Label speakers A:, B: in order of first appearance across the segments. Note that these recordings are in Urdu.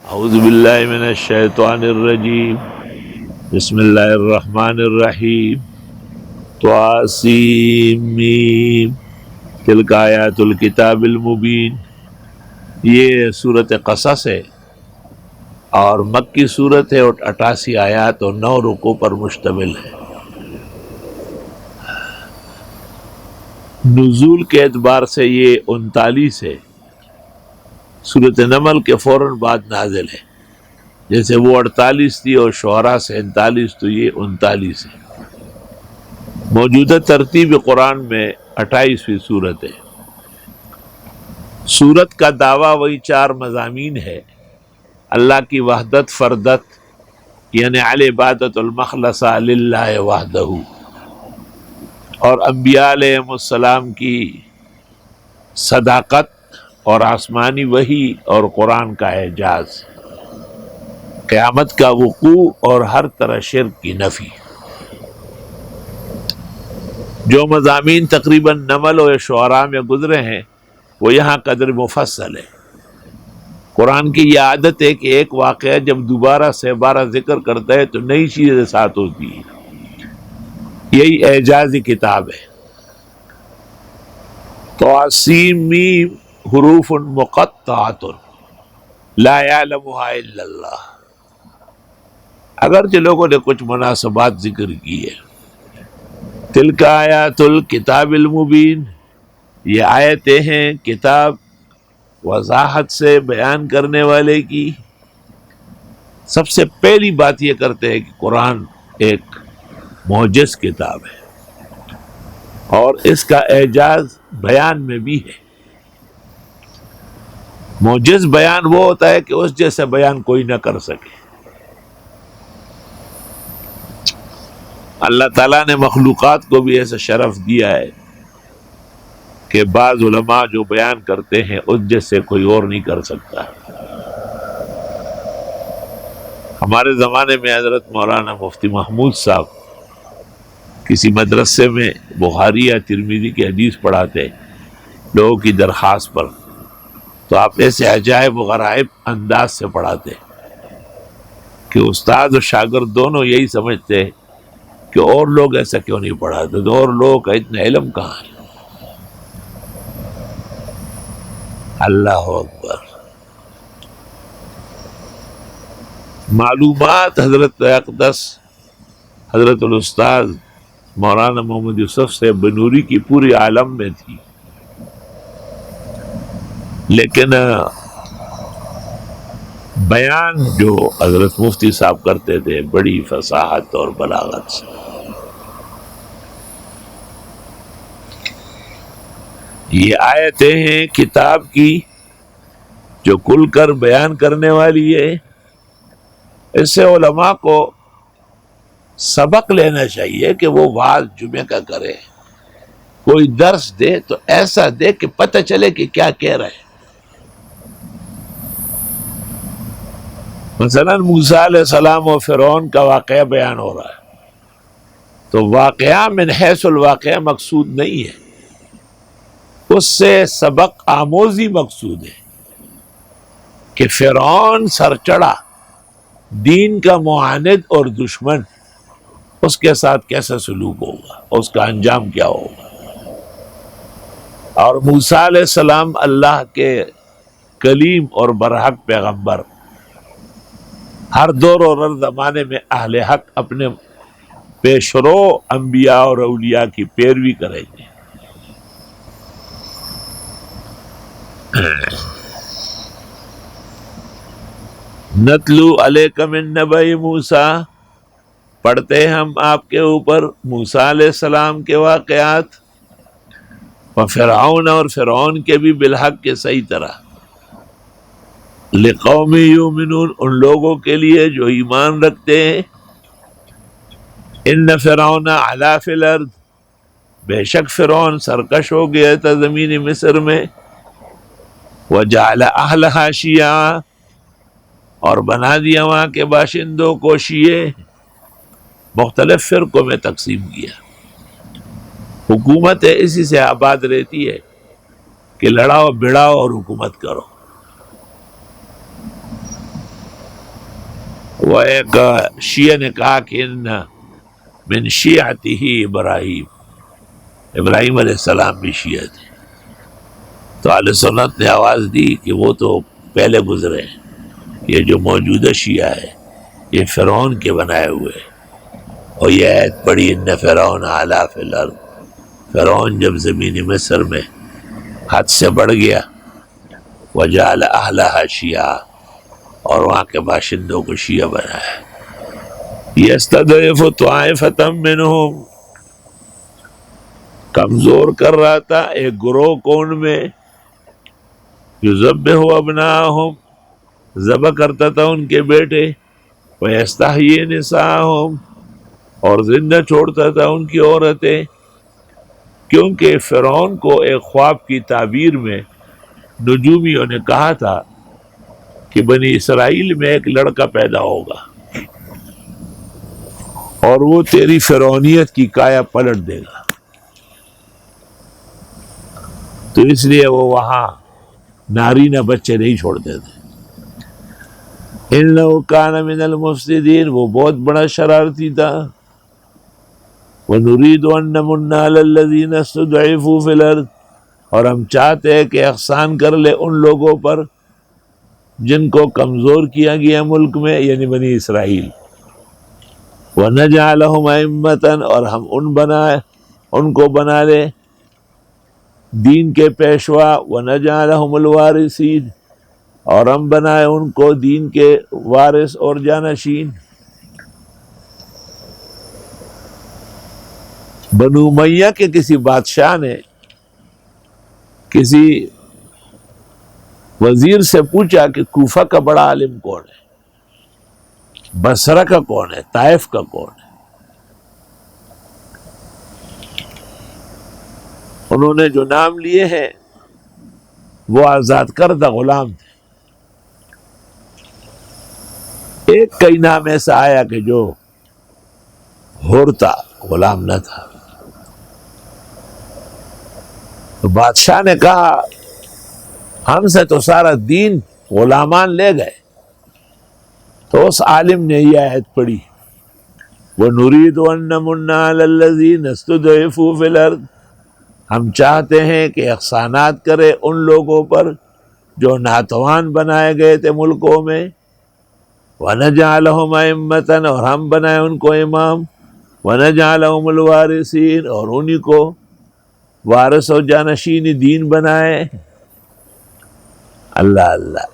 A: اعوذ باللہ من الشیطان الرجیم بسم اللہ الرحمن الرحیم طاسیم تلک آیات الکتاب المبین۔ یہ صورت قصص ہے اور مکی صورت ہے اور 88 آیات اور 9 رکوع پر مشتمل ہے۔ نزول کے اعتبار سے یہ 39 ہے، سورۃ نمل کے فوراً بعد نازل ہے، جیسے وہ 48 تھی اور شعراء سے 39 تو یہ 39 ہے۔ موجودہ ترتیب قرآن میں 28ویں صورت ہے۔ صورت کا دعویٰ وہی 4 مضامین ہے: اللہ کی وحدت فردت، یعنی العبادۃ المخلصہ للہ وحدہ، اور انبیاء علیہ السلام کی صداقت اور آسمانی وحی اور قرآن کا اعجاز، قیامت کا وقوع اور ہر طرح شرک کی نفی۔ جو مضامین تقریباً نمل و شعراء میں گزرے ہیں وہ یہاں قدر مفصل ہے۔ قرآن کی یہ عادت ہے کہ ایک واقعہ جب دوبارہ سے بارہ ذکر کرتا ہے تو نئی چیزیں ساتھ ہوتی ہیں، یہی اعجازی کتاب ہے۔ طاسیم میم حروف مقطعات لا یعلمها الا اللہ۔ اگرچہ لوگوں نے کچھ مناسبات ذکر کی ہے۔ تلک آیات الکتاب المبین، یہ آیتیں ہیں کتاب وضاحت سے بیان کرنے والے کی۔ سب سے پہلی بات یہ کرتے ہیں کہ قرآن ایک معجز کتاب ہے اور اس کا اعجاز بیان میں بھی ہے۔ معجز بیان وہ ہوتا ہے کہ اس جیسا بیان کوئی نہ کر سکے۔ اللہ تعالیٰ نے مخلوقات کو بھی ایسا شرف دیا ہے کہ بعض علماء جو بیان کرتے ہیں اس جیسے کوئی اور نہیں کر سکتا۔ ہمارے زمانے میں حضرت مولانا مفتی محمود صاحب کسی مدرسے میں بخاری یا ترمذی کی حدیث پڑھاتے لوگوں کی درخواست پر، تو آپ ایسے عجائب و غرائب انداز سے پڑھاتے کہ استاد اور شاگرد دونوں یہی سمجھتے کہ اور لوگ ایسا کیوں نہیں پڑھاتے، تو اور لوگوں کا اتنا علم کہاں ہے۔ اللہ اکبر۔ معلومات حضرت اقدس حضرت الاستاذ مولانا محمد یوسف سے بنوری کی پوری عالم میں تھی، لیکن بیان جو حضرت مفتی صاحب کرتے تھے بڑی فصاحت اور بلاغت سے۔ یہ آیتیں ہیں کتاب کی جو کھل کر بیان کرنے والی ہے۔ اس سے علماء کو سبق لینا چاہیے کہ وہ وعظ جمعے کا کرے، کوئی درس دے تو ایسا دے کہ پتہ چلے کہ کیا کہہ رہے ہیں۔ مثلا موسیٰ علیہ السلام و فرعون کا واقعہ بیان ہو رہا ہے تو واقعہ من حیث الواقعہ مقصود نہیں ہے، اس سے سبق آموزی مقصود ہے کہ فرعون سرچڑا، دین کا معاند اور دشمن، اس کے ساتھ کیسا سلوک ہوگا، اس کا انجام کیا ہوگا۔ اور موسیٰ علیہ السلام اللہ کے کلیم اور برحق پیغمبر، ہر دور اور ہر زمانے میں اہل حق اپنے پیشرو انبیاء اور اولیاء کی پیروی کریں گے۔ نتلو علیک من نبأ موسیٰ، پڑھتے ہیں ہم آپ کے اوپر موسیٰ علیہ السلام کے واقعات، وفرعون اور فرعون کے بھی بالحق کے صحیح طرح، لقوم یؤمنون ان لوگوں کے لیے جو ایمان رکھتے ہیں۔ ان فرعون علا فی الارض، بے شک فرعون سرکش ہو گیا تھا زمین مصر میں، وجعل اہلہا شیعا، اور بنا دیا وہاں کے باشندوں کو شیعے، مختلف فرقوں میں تقسیم کیا۔ حکومت اسی سے آباد رہتی ہے کہ لڑاؤ بڑھاؤ اور حکومت کرو۔ وہ ایک شیعہ نے کہا کہ ان من شیعتہ ابراہیم، ابراہیم علیہ السلام بھی شیعہ تھے، تو اہل سنت نے آواز دی کہ وہ تو پہلے گزرے ہیں، یہ جو موجودہ شیعہ ہے یہ فرعون کے بنائے ہوئے ہیں۔ اور یہ آیت پڑھی ان فرعون علا فی الارض، فرعون جب زمین مصر میں حد سے بڑھ گیا، وجعل اہلہا شیعہ، اور وہاں کے باشندوں کو شیعہ بنایا، یستضعف طائفۃ منہم، کمزور کر رہا تھا ایک گروہ کو ان میں، یذبح ابناءہم، ذبح کرتا تھا ان کے بیٹے، ویستحیی نساءہم، اور زندہ چھوڑتا تھا ان کی عورتیں، کیونکہ فرعون کو ایک خواب کی تعبیر میں نجومیوں نے کہا تھا کہ بنی اسرائیل میں ایک لڑکا پیدا ہوگا اور وہ تیری فرعونیت کی کایا پلٹ دے گا، تو اس لیے وہ وہاں نارینہ بچے نہیں چھوڑتے تھے۔ اِنَّهُ كَانَ مِنَ الْمُفْسِدِينَ، وہ بہت بڑا شرارتی تھا۔ وَنُرِيدُ أَن نَّمُنَّ عَلَى الَّذِينَ اسْتُضْعِفُوا فِي الْأَرْضِ، اور ہم چاہتے ہیں کہ احسان کر لے ان لوگوں پر جن کو کمزور کیا گیا ملک میں، یعنی بنی اسرائیل۔ وَنَجْعَلَهُمْ أَئِمَّةً، اور ہم ان کو بنا لے دین کے پیشوا، وَنَجْعَلَهُمُ الْوَارِثِينَ، اور ہم بنائے ان کو دین کے وارث اور جانشین۔ بنو امیہ کے کسی بادشاہ نے کسی وزیر سے پوچھا کہ کوفہ کا بڑا عالم کون ہے، بصرہ کا کون ہے، طائف کا کون ہے؟ انہوں نے جو نام لیے ہیں وہ آزاد کردہ غلام تھے۔ ایک کئی نام ایسا آیا کہ جو حر تھا، غلام نہ تھا، تو بادشاہ نے کہا ہم سے تو سارا دین غلامان لے گئے، تو اس عالم نے یہ آیت پڑھی، وَنُرِيدُ أَن نَّمُنَّ عَلَى الَّذِينَ اسْتُضْعِفُوا فِي الْأَرْضِ، ہم چاہتے ہیں کہ احسانات کرے ان لوگوں پر جو ناتوان بنائے گئے تھے ملکوں میں، وَنَجْعَلَهُمْ أَئِمَّةً، اور ہم بنائے ان کو امام، وَنَجْعَلَهُمُ الْوَارِثِينَ، اور انہی کو وارث و جانشین دین بنائے۔ اللہ اللہ،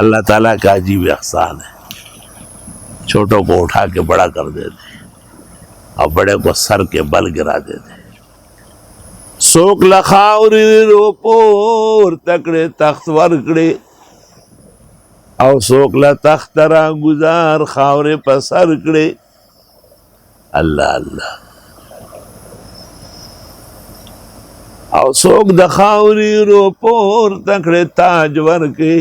A: اللہ تعالیٰ کا عجیب احسان ہے، چھوٹوں کو اٹھا کے بڑا کر دیتے اور بڑے کو سر کے بل گرا دیتے۔ سوک لخاوری روپور تکڑے تخت ورکڑے، او سوک لتخت را گزار خاورے پسر کڑے۔ اللہ اللہ، او سوک دخاوری روپور تکڑے تاج ورکے،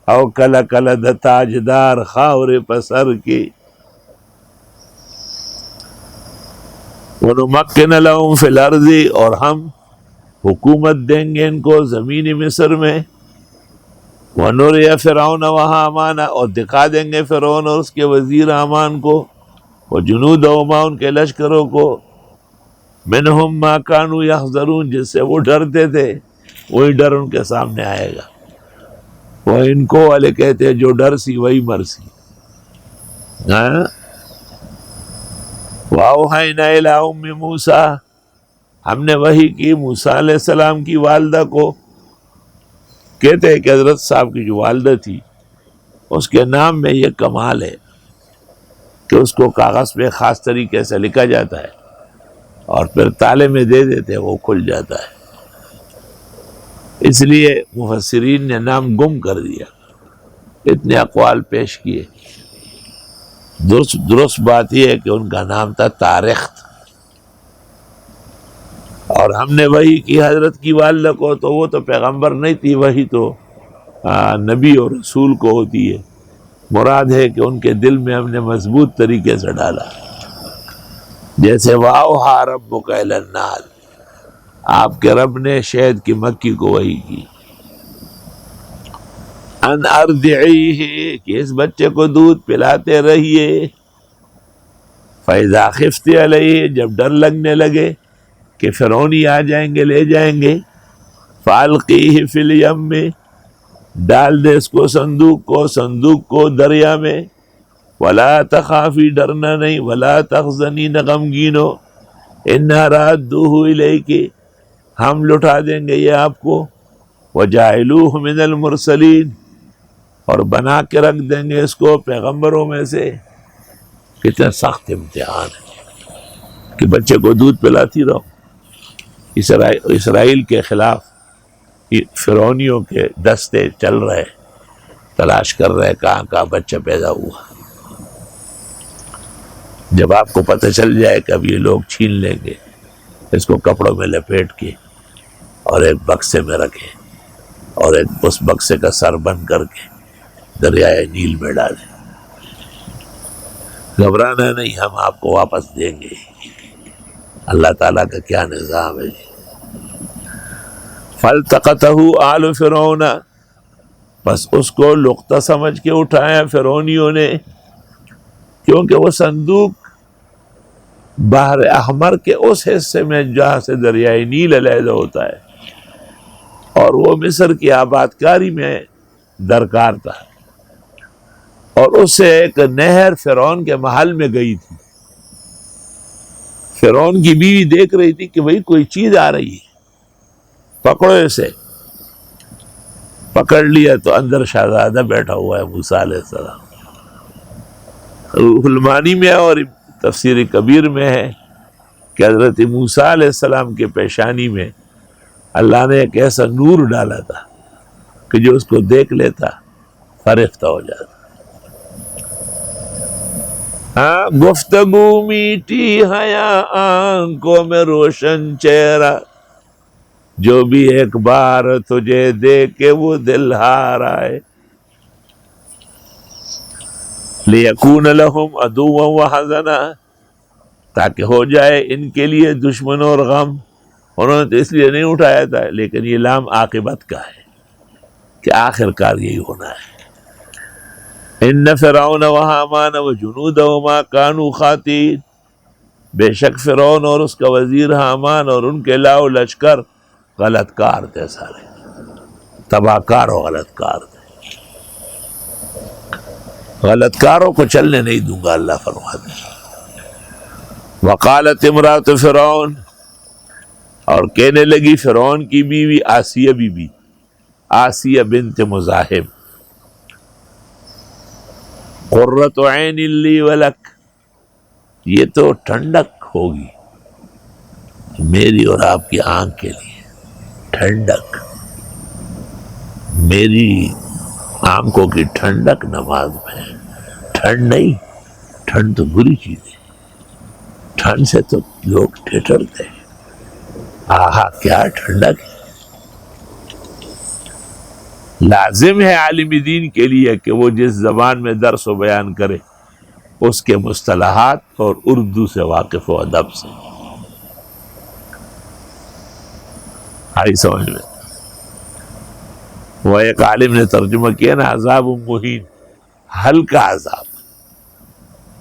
A: او کلا کلا د تاجدار خاورے پسر کے۔ وَنُمَكِّنَ لَهُمْ فِي الْأَرْضِ، اور ہم حکومت دیں گے ان کو زمین مصر میں، وَنُرِيَ فِرْعَوْنَ وَحَامَانَ، اور دکھا دیں گے فرعون اور اس کے وزیر حامان کو، وَجُنُودَهُمَا، ان کے لشکروں کو، مِنْهُمْ مَا كَانُوا يَحْذَرُونَ، جس سے وہ ڈرتے تھے وہی ڈر ان کے سامنے آئے گا۔ وہ ان کو والے کہتے ہیں جو ڈر سی وہی مرسی۔ وَأَوْحَيْنَا إِلَىٰ أُمِّ مُوسَىٰ، ہم نے وحی کی موسیٰ علیہ السلام کی والدہ کو۔ کہتے ہیں کہ حضرت صاحب کی جو والدہ تھی اس کے نام میں یہ کمال ہے کہ اس کو کاغذ پہ خاص طریقے سے لکھا جاتا ہے اور پھر تالے میں دے دیتے وہ کھل جاتا ہے، اس لیے مفسرین نے نام گم کر دیا۔ اتنے اقوال پیش کیے، درست بات یہ ہے کہ ان کا نام تھا تاریخت، اور ہم نے وحی کی حضرت کی والدہ کو، تو وہ تو پیغمبر نہیں تھی، وحی تو نبی اور رسول کو ہوتی ہے۔ مراد ہے کہ ان کے دل میں ہم نے مضبوط طریقے سے ڈالا، جیسے وَأَوْحَىٰ رَبُّكَ إِلَى النَّحْلِ، آپ کے رب نے شہد کی مکھی کو وحی کی۔ ان ارضعیہ، کہ اس بچے کو دودھ پلاتے رہیے، فَإِذَا خِفْتِ عَلَيْهِ، جب ڈر لگنے لگے کہ فرعونی آ جائیں گے لے جائیں گے، فَأَلْقِيهِ فِي الْيَمِّ، ڈال دے اس کو صندوق کو دریا میں، وَلَا تَخَافِي، ڈرنا نہیں، وَلَا تَحْزَنِي، نہ غمگین ہو، إِنَّا رَادُّوهُ إِلَيْكِ، ہم لٹا دیں گے یہ آپ کو، وَجَاعِلُوهُ مِنَ الْمُرْسَلِينَ، اور بنا کے رکھ دیں گے اس کو پیغمبروں میں سے۔ کتنا سخت امتحان ہے کہ بچے کو دودھ پلاتی رہو۔ اسرائیل کے خلاف فرعونیوں کے دستے چل رہے، تلاش کر رہے کہاں بچہ پیدا ہوا۔ جب آپ کو پتہ چل جائے کہ اب یہ لوگ چھین لیں گے، اس کو کپڑوں میں لپیٹ کے اور ایک بکسے میں رکھیں، اور اس بکسے کا سر بند کر کے دریائے نیل میں ڈالیں۔ گھبرانا نہیں، ہم آپ کو واپس دیں گے۔ اللہ تعالیٰ کا کیا نظام ہے جی۔ فَالْتَقَطَهُ آلُ فِرْعَوْنَ، بس اس کو لقطہ سمجھ کے اٹھایا فرعونیوں نے، کیونکہ وہ صندوق بحر احمر کے اس حصے میں جہاں سے دریائے نیل علیحدہ ہوتا ہے، اور وہ مصر کی آباد کاری میں درکار تھا، اور اس سے ایک نہر فرعون کے محل میں گئی تھی۔ فرعون کی بیوی دیکھ رہی تھی کہ بھئی کوئی چیز آ رہی ہے، پکڑو اسے۔ پکڑ لیا تو اندر شہزادہ بیٹھا ہوا ہے موسیٰ علیہ السلام۔ روح المعانی میں اور تفسیر کبیر میں ہے کہ حضرت موسیٰ علیہ السلام کے پیشانی میں اللہ نے ایک ایسا نور ڈالا تھا کہ جو اس کو دیکھ لیتا فرفتہ ہو جاتا۔ ہاں، گفتگو میٹھی حیا آنکھوں میں روشن چہرہ، جو بھی ایک بار تجھے دیکھ کے وہ دل ہار آئے، لِيَكُونَ لَهُمْ عَدُوًّا وَحَزَنًا، تاکہ ہو جائے ان کے لیے دشمن اور غم۔ انہوں نے تو اس لیے نہیں اٹھایا تھا، لیکن یہ لام عاقبت کا ہے کہ آخر کار یہی ہونا ہے۔ ان فرعون وحامان وجنودہما کانوا خاطئین، بے شک فرعون اور اس کا وزیر حامان اور ان کے لاؤ لشکر غلط کار تھے، سارے تباہ کار و غلط کار تھے۔ غلط کاروں کو چلنے نہیں دوں گا، اللہ فرماتے ہیں۔ وقالت امرأۃ فرعون، اور کہنے لگی فرعون کی بیوی آسیہ بیوی، آسیہ بنت مزاحم، قرۃ عین لی ولک، یہ تو ٹھنڈک ہوگی میری اور آپ کی آنکھ کے لیے، ٹھنڈک، میری آنکھوں کی ٹھنڈک نماز میں۔ ٹھنڈ نہیں، ٹھنڈ تو بری چیز ہے، ٹھنڈ سے تو لوگ ٹھٹرتے ہیں۔ آہا کیا ٹھنڈک ہے۔ لازم ہے عالم دین کے لیے کہ وہ جس زبان میں درس و بیان کرے اس کے مصطلحات اور اردو سے واقف و ادب سے آئی سمجھ میں۔ وہ ایک عالم نے ترجمہ کیا نا، عذاب مہین، ہلکا عذاب۔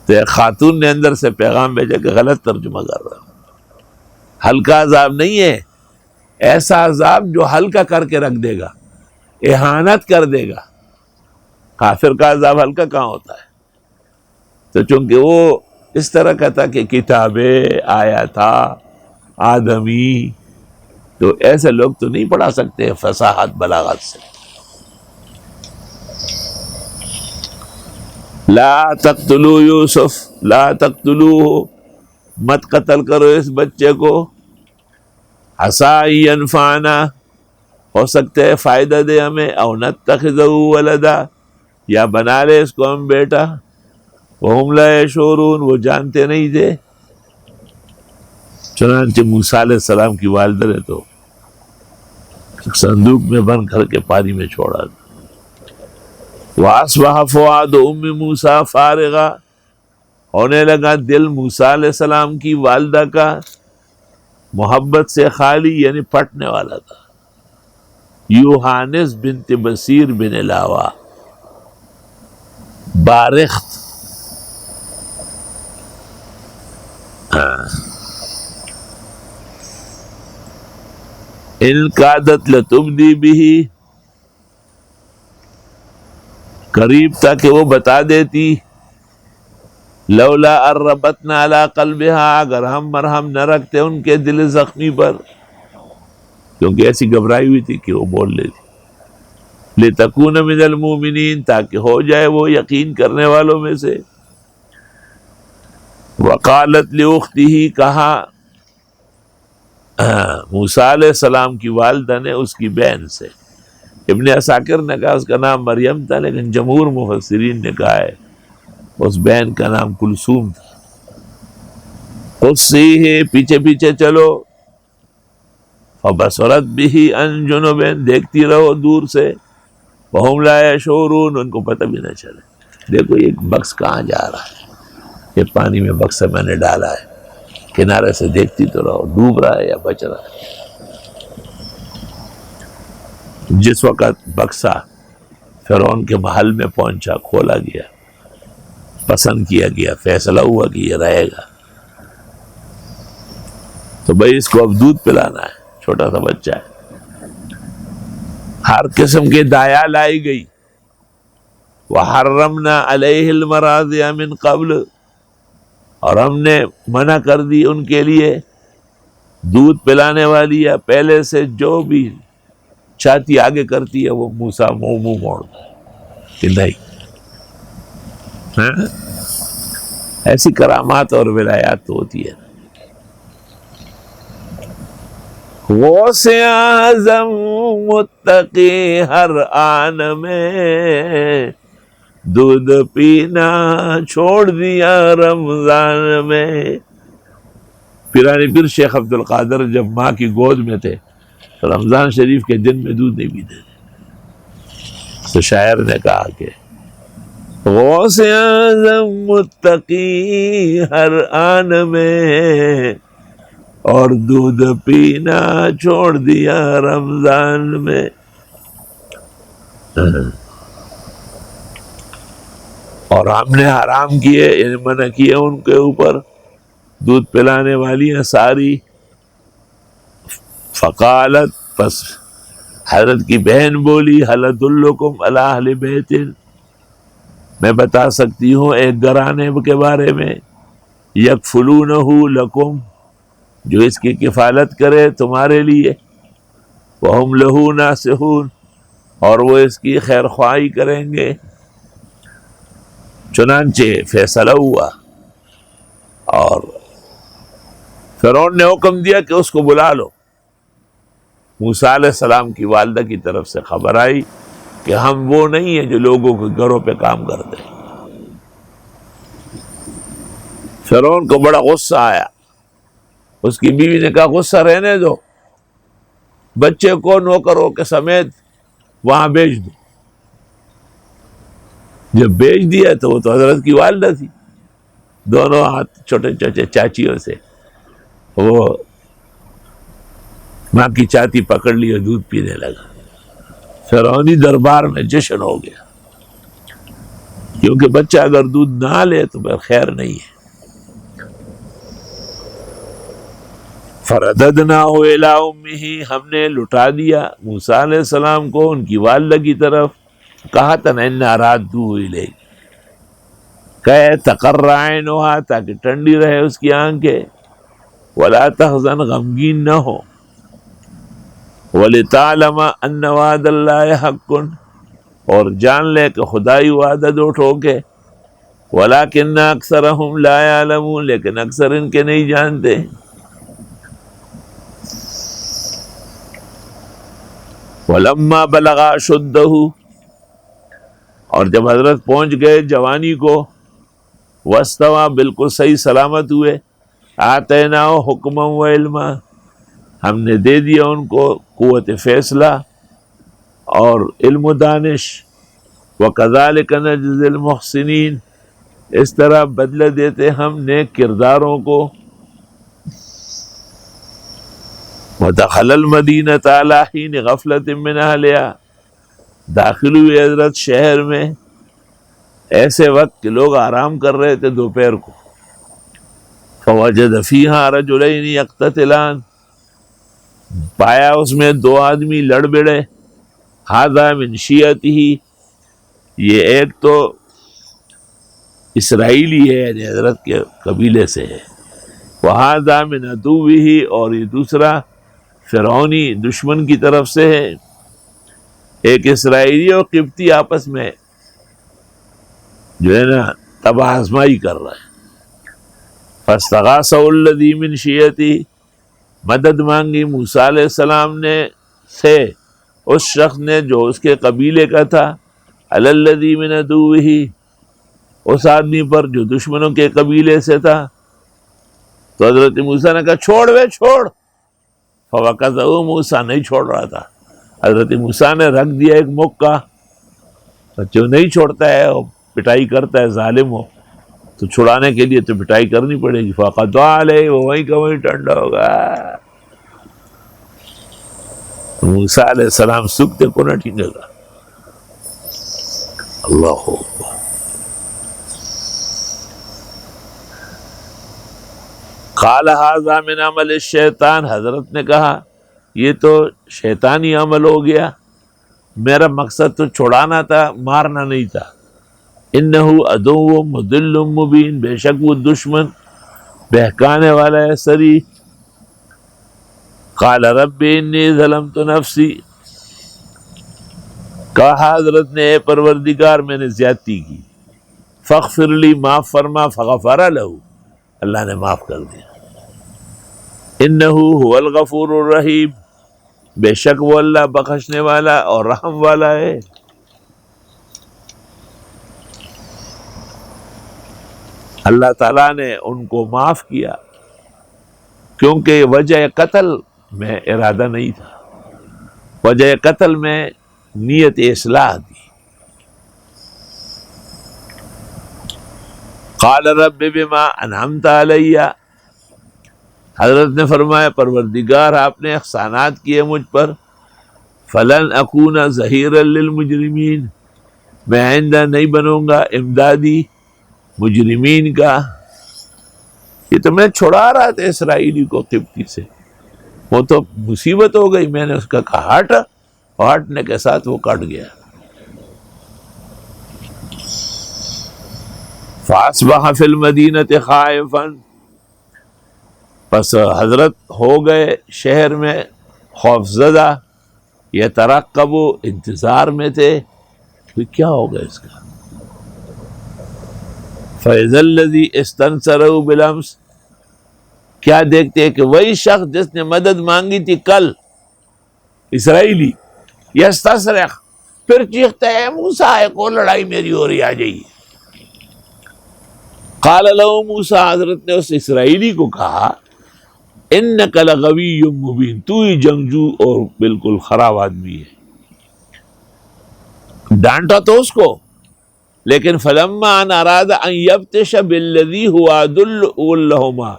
A: تو ایک خاتون نے اندر سے پیغام بھیجا کہ غلط ترجمہ کر رہا ہوں، ہلکا عذاب نہیں ہے، ایسا عذاب جو ہلکا کر کے رکھ دے گا، اہانت کر دے گا۔ کافر کا عذاب ہلکا کہاں ہوتا ہے؟ تو چونکہ وہ اس طرح کا تھا کہ کتابیں، آیا تھا آدمی، تو ایسے لوگ تو نہیں پڑھا سکتے فصاحت بلاغت سے۔ لا تقتلوا یوسف، لا تقتلوہ، مت قتل کرو اس بچے کو، عسیٰ ان ینفعنا، ہو سکتا ہے فائدہ دے ہمیں، او نتخذہ ولدا، یا بنا لے اس کو ہم بیٹا، وہم لا یشعرون، وہ جانتے نہیں تھے۔ چنانچہ موسیٰ علیہ السلام کی والدہ نے تو صندوق میں بند کر کے پانی میں چھوڑا۔ وَأَصْبَحَ فُؤَادُ أُمِّ مُوسَىٰ فَارِغًا، ہونے لگا دل موسیٰ علیہ السلام کی والدہ کا محبت سے خالی، یعنی پھٹنے والا تھا۔ یوحانس بنت بصیر بن علاوہ بارخت، ان کادت لتبدی بھی، قریب تھا کہ وہ بتا دیتی، لولا اربتنا علی قلبها، اگر ہم مرہم نہ رکھتے ان کے دل زخمی پر، کیونکہ ایسی گھبرائی ہوئی تھی کہ وہ بول لیتی، لتکون من المؤمنین، تاکہ ہو جائے وہ یقین کرنے والوں میں سے، وقالت لاختہ، کہا موسیٰ علیہ السلام کی والدہ نے اس کی بہن سے، ابن عساکر نے کہا اس کا نام مریم تھا، لیکن جمہور مفسرین نے کہا ہے اس بہن کا نام کلثوم تھا، قصیہ، پیچھے پیچھے چلو، فبصرت به عن جنب، دیکھتی رہو دور سے، وہم لا یشعرون، ان کو پتہ بھی نہ چلے، دیکھو یہ بکس کہاں جا رہا ہے، یہ پانی میں بکسا میں نے ڈالا ہے، کنارے سے دیکھتی تو رہو ڈوب رہا ہے یا بچ رہا ہے۔ جس وقت بکسا فرعون کے محل میں پہنچا، کھولا گیا، پسند کیا گیا، فیصلہ ہوا کہ یہ رہے گا، تو بھئی اس کو اب دودھ پلانا ہے، چھوٹا سا بچہ ہے، ہر قسم کے دایا لائی گئی، وحرمنا علیہ المراضع من قبل، اور ہم نے منع کر دی ان کے لیے دودھ پلانے والی یا پہلے سے، جو بھی چاہتی آگے کرتی ہے وہ موسیٰ منہ موڑتا ہے کہ نہیں۔ ایسی کرامات اور ولایات تو ہوتی ہے۔ غوث اعظم متقی ہر آن میں، دودھ پینا چھوڑ دیا رمضان میں۔ پیرانی پیر شیخ عبد القادر جب ماں کی گود میں تھے تو رمضان شریف کے دن میں دودھ نہیں پیتے تھے، تو شاعر نے کہا کہ غوث اعظم متقی ہر آن میں، اور دودھ پینا چھوڑ دیا رمضان میں۔ اور ہم نے حرام کیے، یعنی منع کیے ان کے اوپر دودھ پلانے والی ہیں ساری۔ فقالت، پس حضرت کی بہن بولی، هل ادلکم علی اہل بیت، میں بتا سکتی ہوں ایک گھرانے کے بارے میں، یکفلونہ لکم، جو اس کی کفالت کرے تمہارے لیے، وہم لہ ناصحون، اور وہ اس کی خیر خواہی کریں گے۔ چنانچہ فیصلہ ہوا، اور فرعون نے حکم دیا کہ اس کو بلا لو۔ موسیٰ علیہ السلام کی والدہ کی طرف سے خبر آئی کہ ہم وہ نہیں ہیں جو لوگوں کے گھروں پہ کام کرتے ہیں۔ فرعون کو بڑا غصہ آیا، اس کی بیوی نے کہا غصہ رہنے دو، بچے کو نوکروں کے سمیت وہاں بھیج دو۔ جب بھیج دیا تو وہ تو حضرت کی والدہ تھی، دونوں ہاتھ چھوٹے چھوٹے چاچیوں سے وہ ماں کی چاتی پکڑ لی اور دودھ پینے لگا۔ فرعونی دربار میں جشن ہو گیا، کیونکہ بچہ اگر دودھ نہ لے تو پھر خیر نہیں ہے۔ فرددناہ الی امہ، ہم نے لٹا دیا موسیٰ علیہ السلام کو ان کی والدہ کی طرف، کہا تنعنا رادوہ الیک، کہ تقر عینھا، تاکہ ٹھنڈی رہے اس کی آنکھیں، ولا تحزن، غمگین نہ ہو، ولتعلم ان وعد اللہ حق، اور جان لے کہ خدائی وعدہ دو ٹھوکے، ولکن اکثرہم لا یعلمون، لیکن اکثر ان کے نہیں جانتے۔ ولما بلغ اشدہ، اور جب حضرت پہنچ گئے جوانی کو، واستوى، بالکل صحیح سلامت ہوئے، آتیناہ حکما و علما، ہم نے دے دیا ان کو قوت فیصلہ اور علم و دانش، وکذالک نجزی المحسنین، اس طرح بدلہ دیتے ہم نیک کرداروں کو۔ ودخل المدینۃ علی حین غفلۃ من اہلہا، داخل ہوئے حضرت شہر میں ایسے وقت کہ لوگ آرام کر رہے تھے دوپہر کو. فوجد فیہا رجلین یقتتلان، پایا اس میں دو آدمی لڑ بڑے. ھذا من شیعتہ، یہ ایک تو اسرائیلی ہے یعنی حضرت کے قبیلے سے ہے، وھذا من عدوہ، اور یہ دوسرا فرعونی دشمن کی طرف سے ہے. ایک اسرائیلی اور قبطی آپس میں جو ہے نا تباہ آزمائی کر رہا ہے. فاستغاثہ الذی من شیعتہ، مدد مانگی موسیٰ علیہ السلام نے سے اس شخص نے جو اس کے قبیلے کا تھا، علی الذی من عدوہ، اس آدمی پر جو دشمنوں کے قبیلے سے تھا. تو حضرت موسیٰ نے کہا چھوڑ بے چھوڑ. فوقظہ، موسیٰ نہیں چھوڑ رہا تھا. حضرت موسیٰ نے رکھ دیا ایک مکہ، جو نہیں چھوڑتا ہے وہ پٹائی کرتا ہے ظالم ہو، تو چھڑانے کے لیے تو پٹائی کرنی پڑے گی. فقضى علیہ، وہ وہیں کا وہیں ٹنڈا ہوگا. موسیٰ علیہ السلام سکتے کو نہ ٹھیکے گا. اللہ قال ھذا من عمل الشیطان، حضرت نے کہا یہ تو شیطانی عمل ہو گیا، میرا مقصد تو چھڑانا تھا، مارنا نہیں تھا. انہ عدو مضل مبین، بے شک وہ دشمن بہکانے والا ہے سری. قال رب انی ظلمت نفسی، کہا حضرت نے اے پروردگار میں نے زیادتی کی. فاغفر لی، معاف فرما. فغفر لہ، اللہ نے معاف کر دیا. انہ هو الغفور الرحیم، بے شک وہ اللہ بخشنے والا اور رحم والا ہے. اللہ تعالیٰ نے ان کو معاف کیا کیونکہ وجہ قتل میں ارادہ نہیں تھا، وجہ قتل میں نیت اصلاح تھی. قال رب بما انعمت علی، حضرت نے فرمایا پروردگار آپ نے احسانات کیے مجھ پر. فلن اکون ظہیرا للمجرمین، میں آئندہ نہیں بنوں گا امدادی مجرمین کا. یہ تو میں چھڑا رہا تھا اسرائیلی کو قبطی سے، وہ تو مصیبت ہو گئی، میں نے اس کا کہا ہٹ، ہٹنے کے ساتھ وہ کٹ گیا. فاصبح فی المدینۃ خائفا، پس حضرت ہو گئے شہر میں خوف زدہ. یترقب، انتظار میں تھے کہ کیا ہوگا اس کا. فَإِذَا الَّذِي اسْتَنْصَرَهُ بِالْأَمْسِ، کیا دیکھتے ہیں کہ وہی شخص جس نے مدد مانگی تھی کل، اسرائیلی، یستصرخ، پھر چیختا ہے موسیٰ ایک اور لڑائی میری ہو رہی، آ جائیے. قال له موسیٰ، حضرت نے اس اسرائیلی کو کہا انک لغوی مبین، تو ہی جنگجو اور بالکل خراب آدمی ہے. ڈانٹا تو اس کو، لیکن فلما ان اراد ان یبطش بالذی هو اضل لهما،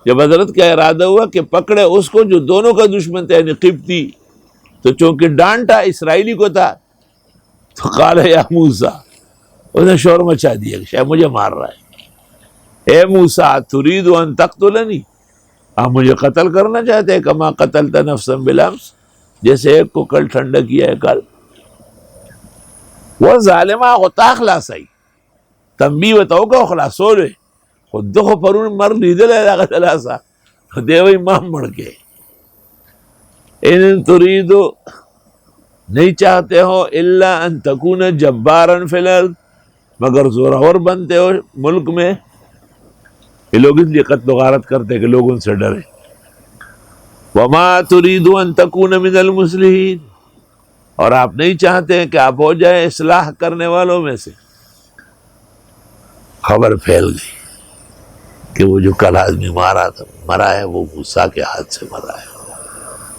A: جب حضرت کا ارادہ ہوا کہ پکڑے اس کو جو دونوں کا دشمن تھا یعنی قبطی، تو چونکہ ڈانٹا اسرائیلی کو تھا تو قال یا موسیٰ، اس نے شور مچا دیا کہ شاید مجھے مار رہا ہے. اے موسیٰ ترید ان تقتلنی، آپ مجھے قتل کرنا چاہتے ہیں، کما قتلت نفسا بالامس، جیسے ایک کو کل ٹھنڈا کیا ہے کل. وہ ظالمہ غطا خلاصائی تنبیہ بتاؤ کا خلاصو لے خود دخو پرون مر لیدل ہے لگا خلاصا دیوئی مام مڑ کے. ان تریدو، نہیں چاہتے ہو، الا ان تکون جبارا فی الارض، مگر زورور بنتے ہو ملک میں. یہ لوگ اس لیے قتل و غارت کرتے کہ لوگ ان سے ڈرے. وما ترید ان تکون من المصلحین، اور آپ نہیں چاہتے ہیں کہ آپ ہو جائیں اصلاح کرنے والوں میں سے. خبر پھیل گئی کہ وہ جو کل آدمی مرا ہے وہ موسیٰ کے ہاتھ سے مرا ہے.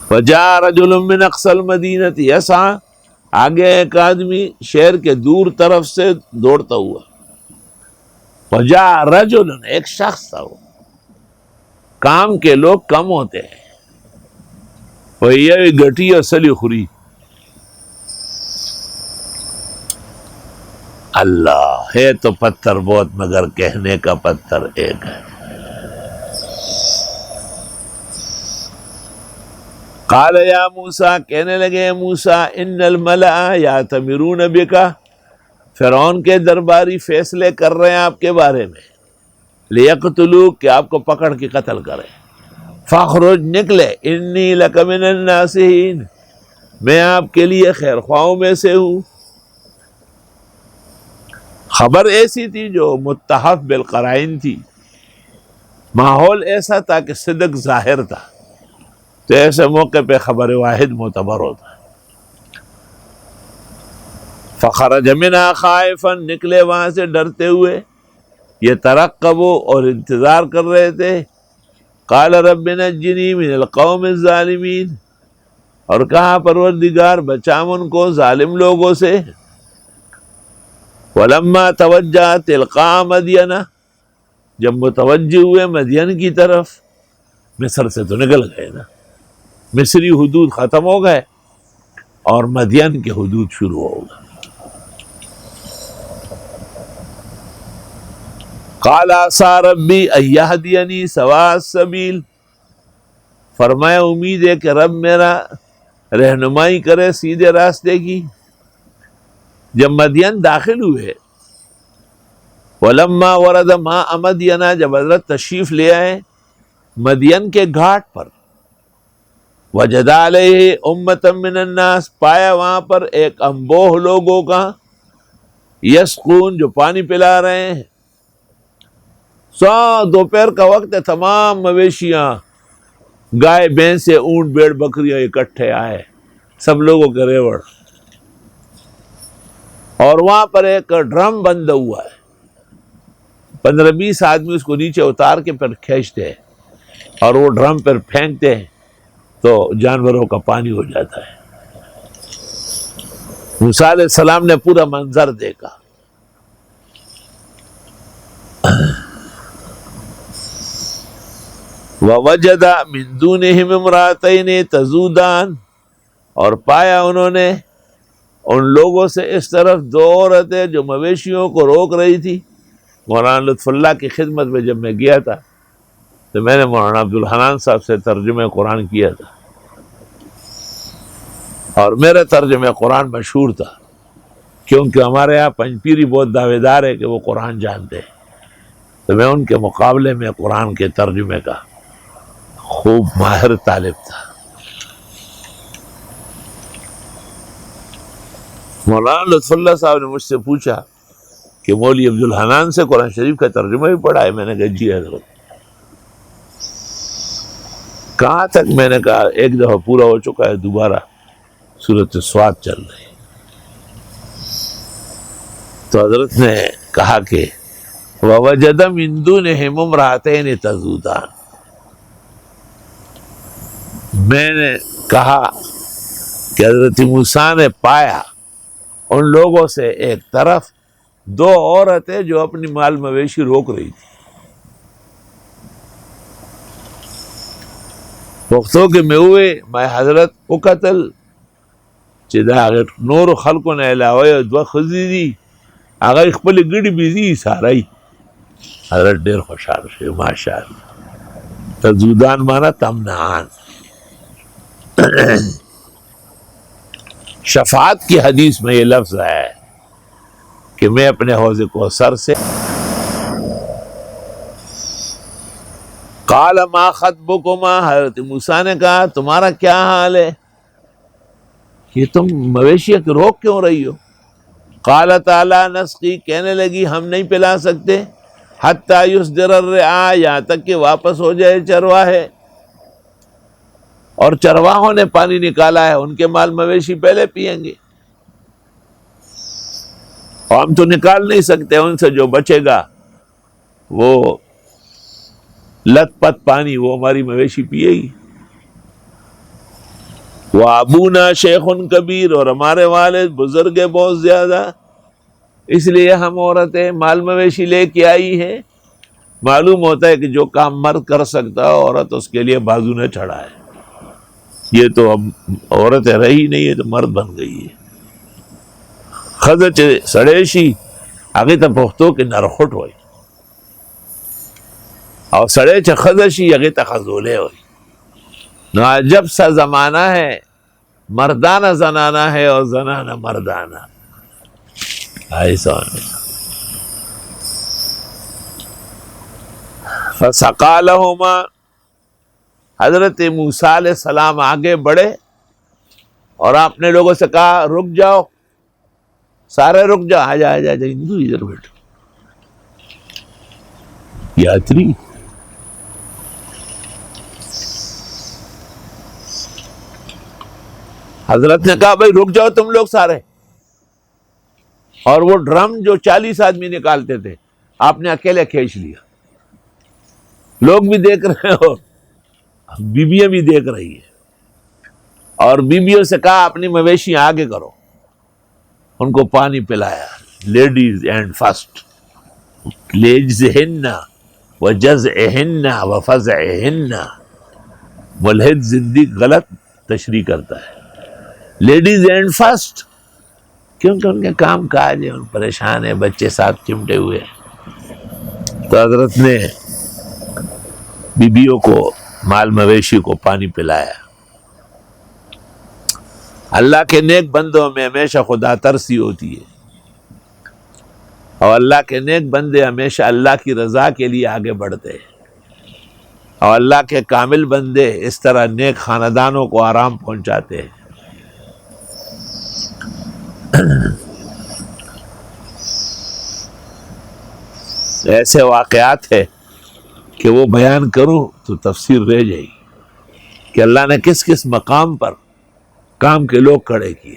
A: فجاء رجل من اقصى المدینۃ یسعی، آگے ایک آدمی شہر کے دور طرف سے دوڑتا ہوا. فجاء رجل، ایک شخص تھا. وہ کام کے لوگ کم ہوتے ہیں، وہی گٹی اصلی خوری. اللہ ہے تو پتھر بہت مگر کہنے کا پتھر ایک ہے. قال یا موسیٰ، کہنے لگے موسیٰ، ان الملأ یأتمرون بک، فرعون کے درباری فیصلے کر رہے ہیں آپ کے بارے میں، لیقتلوک، کہ آپ کو پکڑ کے قتل کریں. فاخرج، نکلے، انی لک من الناصحین، میں آپ کے لیے خیر خواہوں میں سے ہوں. خبر ایسی تھی جو متحف بالقرائن تھی، ماحول ایسا تھا کہ صدق ظاہر تھا، تو ایسے موقع پہ خبر واحد معتبر ہوتا ہے. فخرج منہا خائفا، نکلے وہاں سے ڈرتے ہوئے، یترقبوا، اور انتظار کر رہے تھے. قال رب نجنی من القوم الظالمین، اور کہا پروردگار بچا ان کو ظالم لوگوں سے. ولما توجہ تلقاء مدینہ، جب متوجہ ہوئے مدین کی طرف، مصر سے تو نکل گئے نا، مصری حدود ختم ہو گئے اور مدین کے حدود شروع ہو گئے. قال عسى ربی ان یہدینی سواء السبیل، فرمایا امید ہے کہ رب میرا رہنمائی کرے سیدھے راستے کی. جب مدین داخل ہوئے، ولما ورد ماء مدینہ، جب حضرت تشریف لے آئے مدین کے گھاٹ پر، وجد علیہ امۃ من الناس، پایا وہاں پر ایک انبوہ لوگوں کا، یسقون، جو پانی پلا رہے ہیں. دوپہر کا وقت ہے، تمام مویشیاں، گائے بھینسیں، اونٹ بیڑ بکریاں اکٹھے آئے، سب لوگوں کے ریوڑ. اور وہاں پر ایک ڈرم بندہ ہوا ہے، 15-20 آدمی اس کو نیچے اتار کے پھر کھینچتے ہیں اور وہ ڈرم پر پھینکتے ہیں تو جانوروں کا پانی ہو جاتا ہے. موسیٰ علیہ السلام نے پورا منظر دیکھا. وَوَجَدَ مِن دُونِهِمْ امْرَأَتَيْنِ تَذُودَانِ، اور پایا انہوں نے ان لوگوں سے اس طرف 2 عورتیں جو مویشیوں کو روک رہی تھی. مولانا لطف اللہ کی خدمت میں جب میں گیا تھا تو میں نے مولانا عبدالحنان صاحب سے ترجمہ قرآن کیا تھا، اور میرا ترجمہ قرآن مشہور تھا، کیونکہ ہمارے یہاں پنجپیری بہت دعوے دار ہے کہ وہ قرآن جانتے ہیں، تو میں ان کے مقابلے میں قرآن کے ترجمے کا خوب ماہر طالب تھا. مولانا لطف اللہ صاحب نے مجھ سے پوچھا کہ مولوی عبدالحنان سے قرآن شریف کا ترجمہ بھی پڑھا ہے؟ میں نے کہا جی حضرت. کہاں تک؟ میں نے کہا ایک دفعہ پورا ہو چکا ہے، دوبارہ سورۃ صاد چل رہی. تو حضرت نے کہا کہ وَوَجَدَ مِن دُونِهِمْ امْرَأَتَيْنِ تَذُودَانِ، میں نے کہا کہ حضرت موسیٰ نے پایا ان لوگوں سے ایک طرف 2 عورتیں جو اپنی مال مویشی روک رہی تھی. پختو کے میں ہوئے میں حضرت کو قتل چدا نور خلقوں نے علاوہ 2 خزی دی آگا خپل گڑی بیزی سارائی. حضرت ډیر خوشحال شوی ماشاءاللہ. تذودان مانا تمنعان. شفاعت کی حدیث میں یہ لفظ ہے کہ میں اپنے حوض کوثر سے. قال ما خطبکما، حضرت موسیٰ نے کہا تمہارا کیا حال ہے کہ تم مویشیوں کو روک کیوں رہی ہو؟ قالت لا نسقی، کہنے لگی ہم نہیں پلا سکتے، حتی یصدر الرعاء، یہاں تک کہ واپس ہو جائے چرواہے. اور چرواہوں نے پانی نکالا ہے، ان کے مال مویشی پہلے پیئیں گے، اور ہم تو نکال نہیں سکتے، ان سے جو بچے گا وہ لت پت پانی وہ ہماری مویشی پیے گی. وَأَبُونَا شَيْخٌ کبیر، اور ہمارے والد بزرگ ہیں بہت زیادہ، اس لیے ہم عورتیں مال مویشی لے کے آئی ہیں. معلوم ہوتا ہے کہ جو کام مرد کر سکتا ہے عورت اس کے لیے بازو نہ چڑھائے. یہ تو اب عورت رہی نہیں ہے تو مرد بن گئی ہے. خزہ سڑے شی آگے تا پختو کے نرخٹ ہوئی اور سڑے چھ خزہ شی آگے تا خزولے ہوئی. نو عجب سا زمانہ ہے، مردانہ زنانہ ہے اور زنانہ مردانہ. ایسا فسقا لہما، حضرت موسیٰ علیہ السلام آگے بڑھے اور آپ نے لوگوں سے کہا رک جاؤ، سارے رک جاؤ. آجا آجا آجا ہندو ادھر بیٹھو. یاتری حضرت نے کہا بھائی رک جاؤ تم لوگ سارے. اور وہ ڈرم جو 40 آدمی نکالتے تھے آپ نے اکیلے کھینچ لیا. لوگ بھی دیکھ رہے ہو، بیویاں بھی دیکھ رہی ہیں. اور بیویوں سے کہا اپنی مویشی آگے کرو. ان کو پانی پلایا. لیڈیز اینڈ فرسٹ، لیجزہن وجزعہن وفزعہن. ملحد زندگی غلط تشریح کرتا ہے. لیڈیز اینڈ فرسٹ کیونکہ ان کے کام کاج ہیں، ان پریشان ہیں، بچے ساتھ چمٹے ہوئے ہیں. تو حضرت نے بیبیوں کو، مال مویشی کو پانی پلایا. اللہ کے نیک بندوں میں ہمیشہ خدا ترسی ہوتی ہے، اور اللہ کے نیک بندے ہمیشہ اللہ کی رضا کے لیے آگے بڑھتے ہیں. اور اللہ کے کامل بندے اس طرح نیک خاندانوں کو آرام پہنچاتے ہیں. ایسے واقعات ہے کہ وہ بیان کروں تو تفسیر رہ جائے گی کہ اللہ نے کس کس مقام پر کام کے لوگ کھڑے کیے.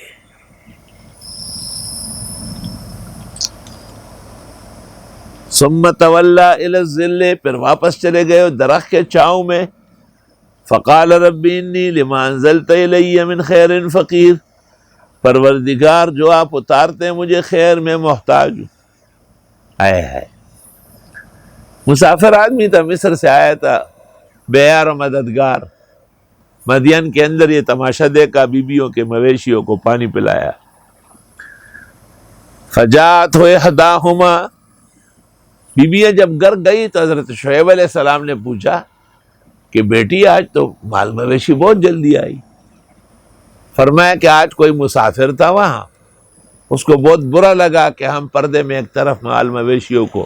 A: ثم تولی الی الظل، پھر واپس چلے گئے درخت کے چھاؤں میں. فقال رب انی لما انزلت الی من خیر فقیر، پروردگار جو آپ اتارتے ہیں مجھے خیر میں محتاج ہوں. ہے مسافر آدمی تھا، مصر سے آیا تھا، بے یار و مددگار. مدین کے اندر یہ تماشا دیکھا، بیبیوں کے مویشیوں کو پانی پلایا. فجاءت احداہما، بیبیاں جب گھر گئی تو حضرت شعیب علیہ السلام نے پوچھا کہ بیٹی آج تو مال مویشی بہت جلدی آئی. فرمایا کہ آج کوئی مسافر تھا وہاں، اس کو بہت برا لگا کہ ہم پردے میں ایک طرف مال مویشیوں کو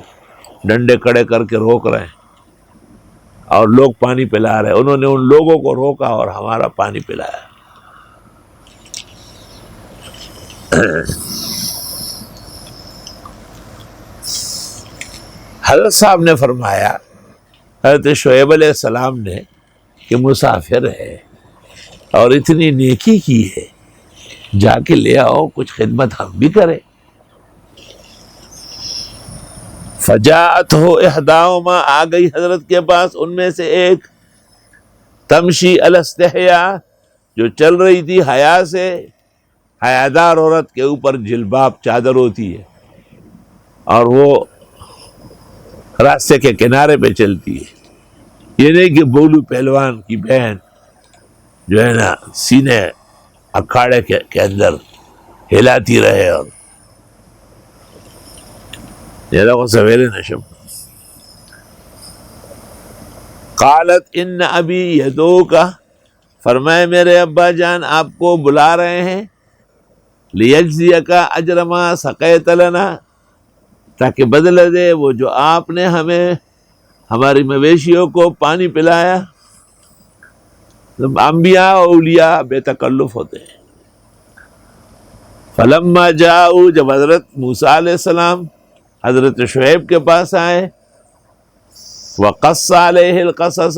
A: ڈنڈے کڑے کر کے روک رہے ہیں اور لوگ پانی پلا رہے. انہوں نے ان لوگوں کو روکا اور ہمارا پانی پلایا. حضرت صاحب نے فرمایا، حضرت شعیب علیہ السلام نے، کہ مسافر ہے اور اتنی نیکی کی ہے، جا کے لے آؤ، کچھ خدمت ہم بھی کریں. فجاءتہ احداہما، آ گئی حضرت کے پاس ان میں سے ایک، تمشی علی استحیاء، جو چل رہی تھی حیا سے. حیادار عورت کے اوپر جلباب چادر ہوتی ہے اور وہ راستے کے کنارے پہ چلتی ہے. یہ نہیں کہ بولو پہلوان کی بہن جو ہے نا سینے اکھاڑے کے اندر ہلاتی رہے اور یہ لوگوں سویرے نشم. قالت ان ابی یدعوکا، فرمائے میرے ابا جان آپ کو بلا رہے ہیں. لیجزیکا اجر ما سقیت لنا، تاکہ بدلہ دے وہ جو آپ نے ہمیں، ہماری مویشیوں کو پانی پلایا. انبیاء و اولیاء بے تکلف ہوتے ہیں. فلما جاؤ، جب حضرت موسیٰ علیہ السلام حضرت شعیب کے پاس آئے، وقص علیہ القصص،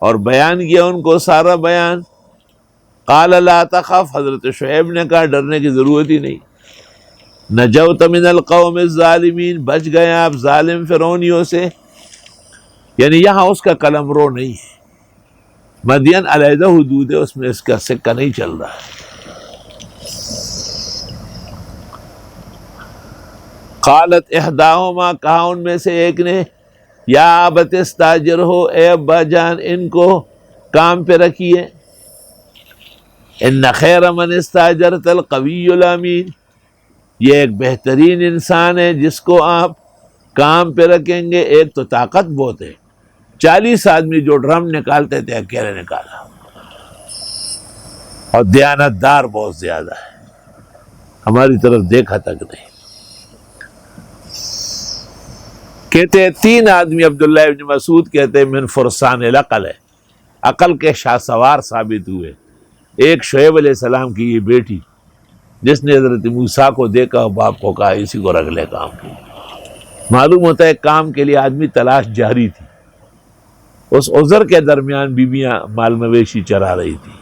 A: اور بیان کیا ان کو سارا بیان. قال لا تخف، حضرت شعیب نے کہا ڈرنے کی ضرورت ہی نہیں. نجوت من القوم الظالمین، بچ گئے آپ ظالم فرعونیوں سے. یعنی یہاں اس کا قلم رو نہیں ہے. مدین علیحدہ حدود ہے، اس میں اس کا سکہ نہیں چل رہا ہے. قالت احداہما، کہا ان میں سے ایک نے، یا ابت استاجرہ، اے ابا جان ان کو کام پہ رکھیے. ان خیر من استاجرت القوی الامین، یہ ایک بہترین انسان ہے جس کو آپ کام پہ رکھیں گے، ایک تو طاقت بہت ہے، 40 آدمی جو ڈرم نکالتے تھے اکیلے نکالا، اور دیانتدار بہت زیادہ ہے، ہماری طرف دیکھا تک نہیں۔ کہتے ہیں 3 آدمی، عبداللہ ابن مسعود کہتے ہیں من فرسان العقل ہے، عقل کے شاہ سوار ثابت ہوئے۔ ایک شعیب علیہ السلام کی یہ بیٹی جس نے حضرت موسیٰ کو دیکھا اور باپ کو کہا اسی کو رکھ لے کام کی۔ معلوم ہوتا ہے کام کے لیے آدمی تلاش جاری تھی۔ اس عذر کے درمیان بیویاں مال مویشی چرا رہی تھی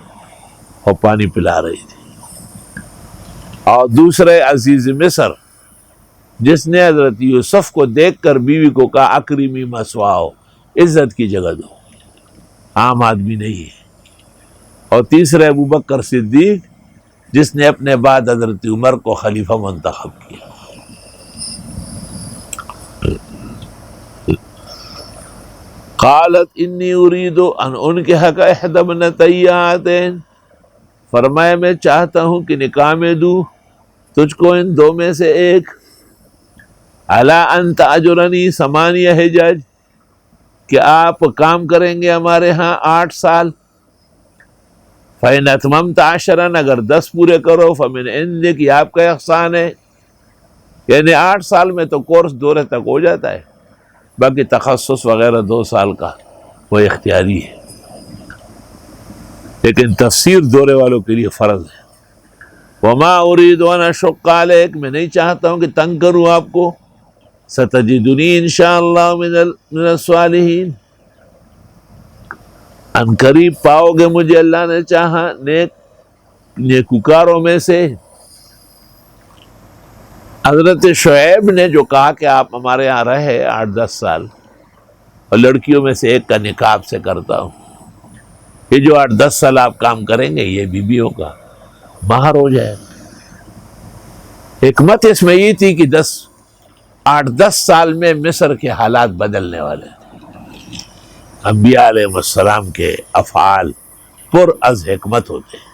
A: اور پانی پلا رہی تھی۔ اور دوسرے عزیز مصر جس نے حضرت یوسف کو دیکھ کر بیوی کو کہا اکرمی مثواہ، عزت کی جگہ دو، عام آدمی نہیں ہے۔ اور تیسرے ابوبکر صدیق جس نے اپنے بعد حضرت عمر کو خلیفہ منتخب کیا۔ قالت انی ارید ان انکحک احدی ابنتی ہاتین، فرمایا میں چاہتا ہوں کہ نکاح میں دوں تجھ کو ان 2 میں سے ایک، علی ان تاجرنی 8 حجج، کہ آپ کام کریں گے ہمارے ہاں 8 سال، فَإِنْ أَتْمَمْتَ عَشْرًا، اگر 10 پورے کرو فَمِنْ عِنْدِكَ، یہ آپ کا احسان ہے۔ یعنی 8 سال میں تو کورس دورے تک ہو جاتا ہے، باقی تخصص وغیرہ 2 سال کا وہ اختیاری ہے، لیکن تفسیر دورے والوں کے لیے فرض ہے۔ وَمَا أُرِيدُ أَنْ أَشُقَّ عَلَيْكَ، میں نہیں چاہتا ہوں کہ تنگ کروں آپ کو، سَتَجِدُنِي إِنْ شَاءَ اللَّهُ مِنَ الصَّالِحِينَ، ان قریب پاؤ گے مجھے اللہ نے چاہا نیکوکاروں میں سے۔ حضرت شعیب نے جو کہا کہ آپ ہمارے یہاں رہے 8-10 سال اور لڑکیوں میں سے ایک کا نکاح آپ سے کرتا ہوں، یہ جو 8-10 سال آپ کام کریں گے یہ بیویوں کا مہر ہو جائے۔ حکمت اس میں یہ تھی کہ 8-10 سال میں مصر کے حالات بدلنے والے تھے۔ انبیاء علیہ السلام کے افعال پر از حکمت ہوتے ہیں۔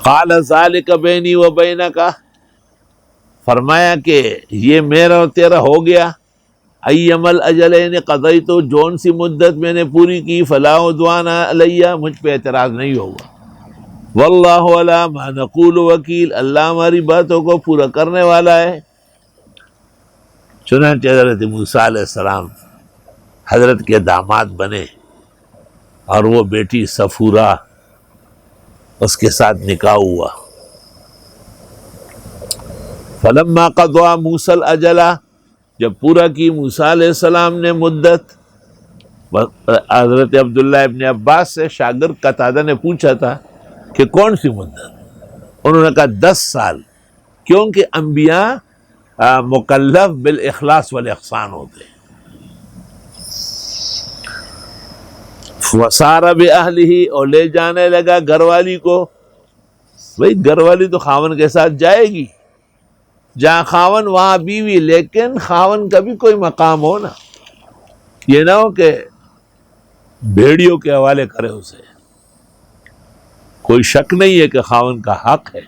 A: قال ذالک بینی و بینک، فرمایا کہ یہ میرا اور تیرا ہو گیا، ایم الاجلین قضیت، جون سی مدت میں نے پوری کی، فلا عدوان علیہ، مجھ پہ اعتراض نہیں ہوگا، واللہ علی ما نقول وکیل، اللہ ہماری باتوں کو پورا کرنے والا ہے۔ چنانچہ حضرت موسیٰ علیہ السلام حضرت کے داماد بنے اور وہ بیٹی صفورہ اس کے ساتھ نکاح ہوا۔ فلما قضى موسیٰ الاجل، جب پورا کی موسیٰ علیہ السلام نے مدت، حضرت عبداللہ ابن عباس سے شاگرد قتادہ نے پوچھا تھا کہ کون سی مدت، انہوں نے کہا 10 سال، کیونکہ انبیاء مکلف بالاخلاص والاحسان ہوتے ہیں۔ وسار بأہلہ، اور لے جانے لگا گھر والی کو، بھئی گھر والی تو خاون کے ساتھ جائے گی، جہاں خاون وہاں بیوی، لیکن خاون کا بھی کوئی مقام ہو نا، یہ نہ ہو کہ بھیڑیوں کے حوالے کرے اسے۔ کوئی شک نہیں ہے کہ خاون کا حق ہے،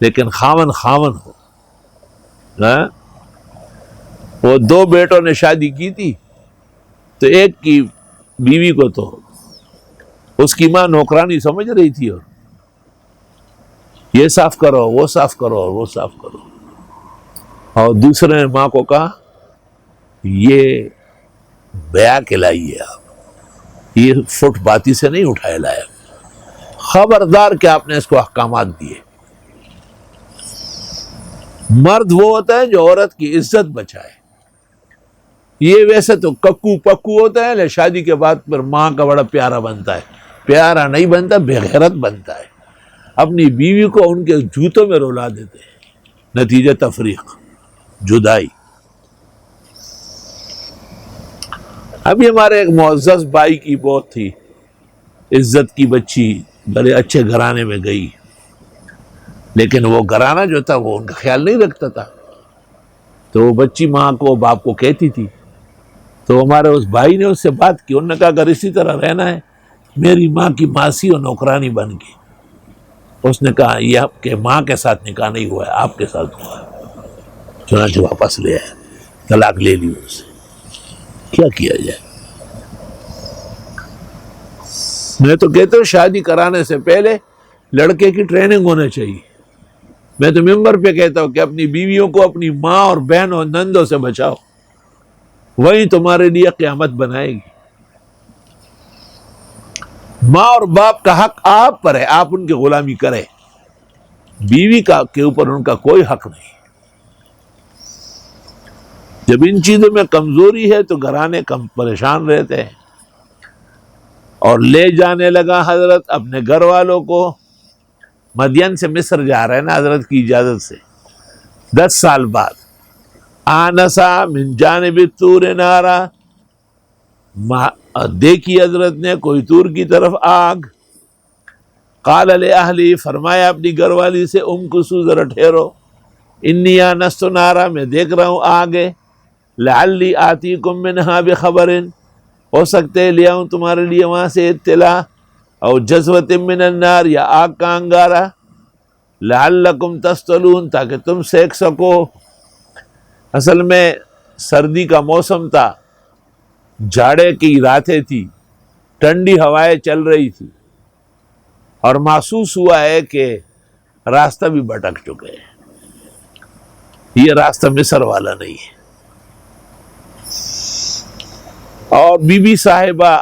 A: لیکن خاون خاون ہو۔ وہ 2 بیٹوں نے شادی کی تھی، تو ایک کی بیوی کو تو اس کی ماں نوکرانی سمجھ رہی تھی، اور یہ صاف کرو، وہ صاف کرو، اور وہ صاف کرو، اور دوسرے نے ماں کو کہا یہ بیا کے لائیے، آپ یہ فٹ باتی سے نہیں اٹھائے لائے، خبردار کہ آپ نے اس کو احکامات دیے۔ مرد وہ ہوتا ہے جو عورت کی عزت بچائے، یہ ویسے تو ککو پکو ہوتا ہے، لیکن شادی کے بعد پھر ماں کا بڑا پیارا بنتا ہے، پیارا نہیں بنتا، بے غیرت بنتا ہے، اپنی بیوی کو ان کے جوتوں میں رلا دیتے ہیں، نتیجہ تفریق، جدائی۔ ابھی ہمارے ایک معزز بھائی کی بہت تھی، عزت کی بچی، بڑے اچھے گھرانے میں گئی، لیکن وہ گھرانہ جو تھا وہ ان کا خیال نہیں رکھتا تھا، تو وہ بچی ماں کو باپ کو کہتی تھی، تو ہمارے اس بھائی نے اس سے بات کی، انہوں نے کہا اگر اسی طرح رہنا ہے میری ماں کی ماسی اور نوکرانی بن گئی. اس نے کہا یہ آپ کے ماں کے ساتھ نکاح نہیں ہوا ہے، آپ کے ساتھ ہوا ہے. چنانچہ واپس لے آئے، طلاق لے لی اس سے. کیا کیا جائے؟ میں تو کہتا ہوں شادی کرانے سے پہلے لڑکے کی ٹریننگ ہونا چاہیے. میں تو ممبر پہ کہتا ہوں کہ اپنی بیویوں کو اپنی ماں اور بہن اور نندوں سے بچاؤ، وہی تمہارے لیے قیامت بنائے گی. ماں اور باپ کا حق آپ پر ہے، آپ ان کی غلامی کریں. بیوی کا کے اوپر ان کا کوئی حق نہیں. جب ان چیزوں میں کمزوری ہے تو گھرانے کم پریشان رہتے ہیں. اور لے جانے لگا حضرت اپنے گھر والوں کو. مدین سے مصر جا رہے ہیں نا حضرت کی اجازت سے. 10 سال بعد آنسا من جانب طور نارا، دیکھی حضرت نے کوئی طور کی طرف آگ. قال لأہلی، فرمایا اپنی گھر والی سے امکثوا ذرا ٹھہرو، انی آنست نارا، میں دیکھ رہا ہوں آگے. لعلی آتیکم منہا بخبر، ہو سکتے لے آؤں تمہارے لیے وہاں سے اطلاع. او جذوۃ من النار، یا آگ کا انگارہ. لعلکم تصطلون، تاکہ تم سینک سکو. اصل میں سردی کا موسم تھا، جھاڑے کی راتیں تھی، ٹھنڈی ہوائیں چل رہی تھی، اور محسوس ہوا ہے کہ راستہ بھی بھٹک چکے ہیں. یہ راستہ مصر والا نہیں ہے. اور بی بی صاحبہ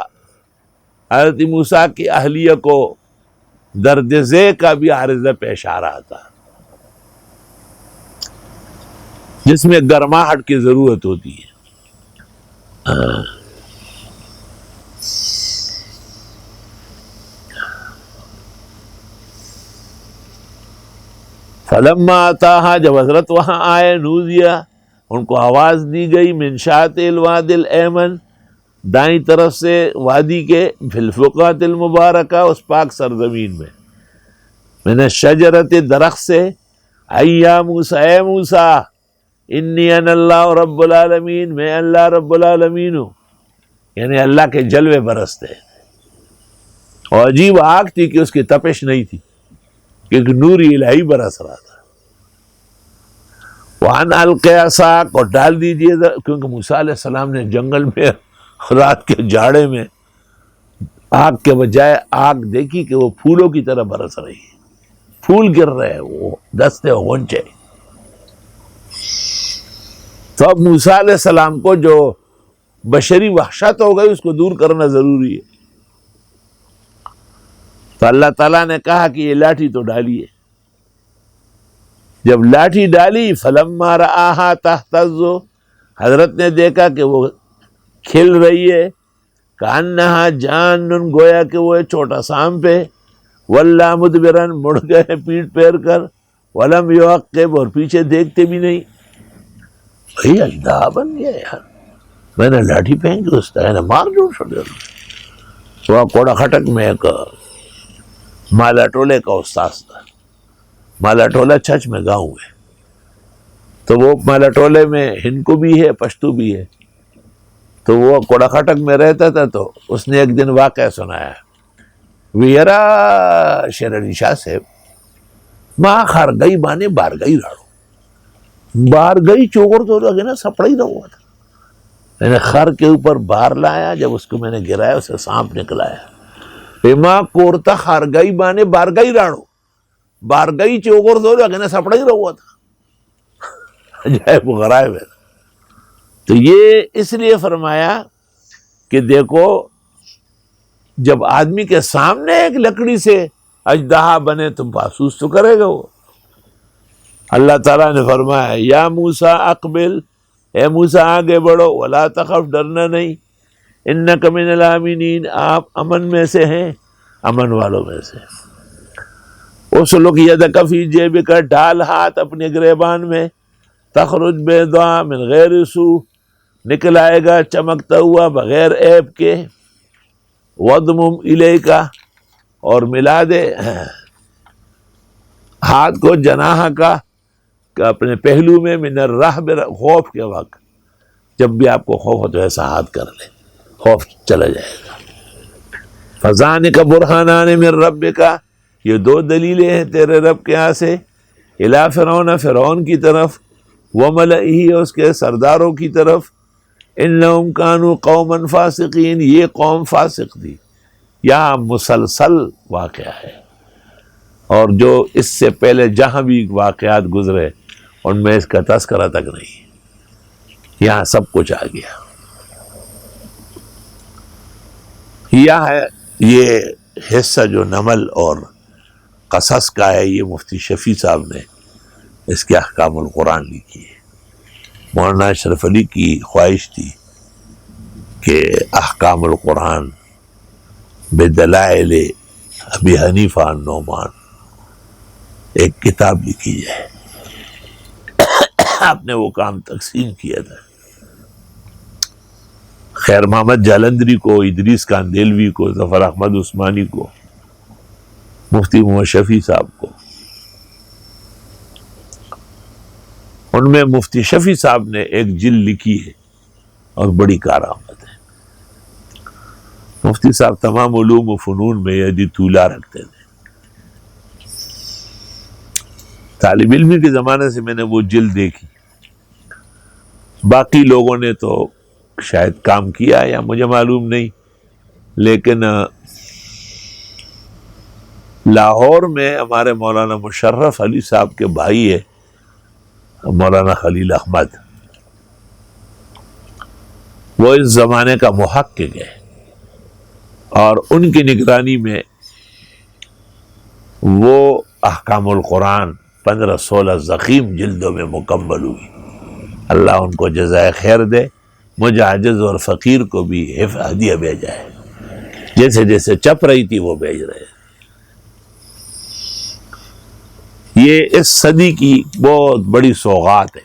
A: حضرت موسیٰ کی اہلیہ کو درد ذیل کا بھی عارضہ پیش آ رہا تھا، جس میں گرماہٹ کی ضرورت ہوتی ہے. فلما اتاہا، جب حضرت وہاں آئے، نودیا، ان کو آواز دی گئی، من شاط الواد الایمن، دائیں طرف سے وادی کے، فی الفقعۃ المبارکہ، اس پاک سرزمین میں، من الشجرۃ، درخت سے، ای یا موسیٰ، اے موسیٰ، انی انا اللہ رب العالمین، میں اللہ رب العالمین ہوں. یعنی اللہ کے جلوے برستے. اور عجیب آگ تھی کہ اس کی تپش نہیں تھی، کیونکہ نور الہی برس رہا تھا. وَأَنْ أَلْقِ عَصَاكَ، اور ڈال دیجیے، کیونکہ موسیٰ علیہ السلام نے جنگل میں رات کے جاڑے میں آگ کے بجائے آگ دیکھی کہ وہ پھولوں کی طرح برس رہی ہے، پھول گر رہے ہیں، وہ دستے غنچے. تو اب موسیٰ علیہ السلام کو جو بشری وحشت ہو گئی اس کو دور کرنا ضروری ہے. تو اللہ تعالیٰ نے کہا کہ یہ لاٹھی تو ڈالیے. جب لاٹھی ڈالی، فلما رآہا تہتز، حضرت نے دیکھا کہ وہ کھل رہی ہے، کأنہا جان، گویا کہ وہ چھوٹا سانپ ہے. ولا مدبرن، مڑ گئے پیٹ پھیر کر. ولم یعقب، اور پیچھے دیکھتے بھی نہیں. بھئی اجدہا بن گیا یار، میں نے لاٹھی پہن کے اس طرح مار جوڑ چھوڑے. وہ کوڑا کھٹک میں ایک مالا ٹولے کا استاذ تھا. مالا ٹولہ چھچ میں گاؤں ہے، تو وہ مالا ٹولے میں ہندکو بھی ہے، پشتو بھی ہے. تو وہ کوڑا کھٹک میں رہتا تھا. تو اس نے ایک دن واقعہ سنایا، ویرا شیر علی شاہ صاحب ماں خارگئی بانے بارگئی راڑو، بارگئی چوکر تو لگے نا سپڑا ہی رہا تھا. میں نے خر کے اوپر بار لایا، جب اس کو میں نے گرایا اسے سانپ نکلایا. ماں کورتا خارگئی بانے بارگئی راڑو، بارگئی چوکر تو لگے نا سپڑا ہی رہا تھا. عجائب و غرائب ہے. تو یہ اس لیے فرمایا کہ دیکھو جب آدمی کے سامنے ایک لکڑی سے اژدہا بنے تو محسوس تو کرے گا وہ. اللہ تعالیٰ نے فرمایا یا موسیٰ اقبل، اے موسیٰ آگے بڑھو، ولا تخف، ڈرنا نہیں، انک من الآمنین، آپ امن میں سے ہیں، امن والوں میں سے. اسلک یدک فی جیبک، ڈال ہاتھ اپنے گریبان میں، تخرج بیضاء من غیر سوء، نکل آئے گا چمکتا ہوا بغیر عیب کے. وضمم الیک، اور ملا دے ہاتھ کو جناح کا، کہ اپنے پہلو میں، من الرہب، خوف کے وقت جب بھی آپ کو خوف ہو تو ایسا ہاتھ کر لیں، خوف چلا جائے گا. فذانک برہانان من ربک، یہ دو دلیلیں ہیں تیرے رب کے یہاں سے، الی فرعون، فرعون کی طرف، وملئہ، اس کے سرداروں کی طرف، انہم کانوا قوما فاسقین، یہ قوم فاسق تھی۔ یہاں مسلسل واقعہ ہے، اور جو اس سے پہلے جہاں بھی واقعات گزرے ان میں اس کا تذکرہ تک نہیں، یہاں سب کچھ آ گیا۔ یہ ہے یہ حصہ جو نمل اور قصص کا ہے، یہ مفتی شفیع صاحب نے اس کے احکام القرآن لکھی ہے۔ مولانا اشرف علی کی خواہش تھی کہ احکام القرآن بدلائل ابی حنیفہ النعمان ایک کتاب لکھی جائے، آپ نے وہ کام تقسیم کیا تھا۔ خیر محمد جالندری کو، ادریس کاندیلوی کو، ظفر احمد عثمانی کو، مفتی محمد شفیع صاحب کو۔ ان میں مفتی شفیع صاحب نے ایک جلد لکھی ہے اور بڑی کارآمد ہے۔ مفتی صاحب تمام علوم و فنون میں یدی طولہ رکھتے تھے۔ طالب علمی کے زمانے سے میں نے وہ جلد دیکھی، باقی لوگوں نے تو شاید کام کیا یا مجھے معلوم نہیں، لیکن لاہور میں ہمارے مولانا مشرف علی صاحب کے بھائی ہے مولانا خلیل احمد، وہ اس زمانے کا محقق ہے، اور ان کی نگرانی میں وہ احکام القرآن 15-16 ضخیم جلدوں میں مکمل ہوئی۔ اللہ ان کو جزائے خیر دے، مجھے عاجز اور فقیر کو بھی ہدیہ بھیجا ہے، جیسے جیسے چپ رہی تھی وہ بھیج رہے ہیں۔ یہ اس صدی کی بہت بڑی سوغات ہے،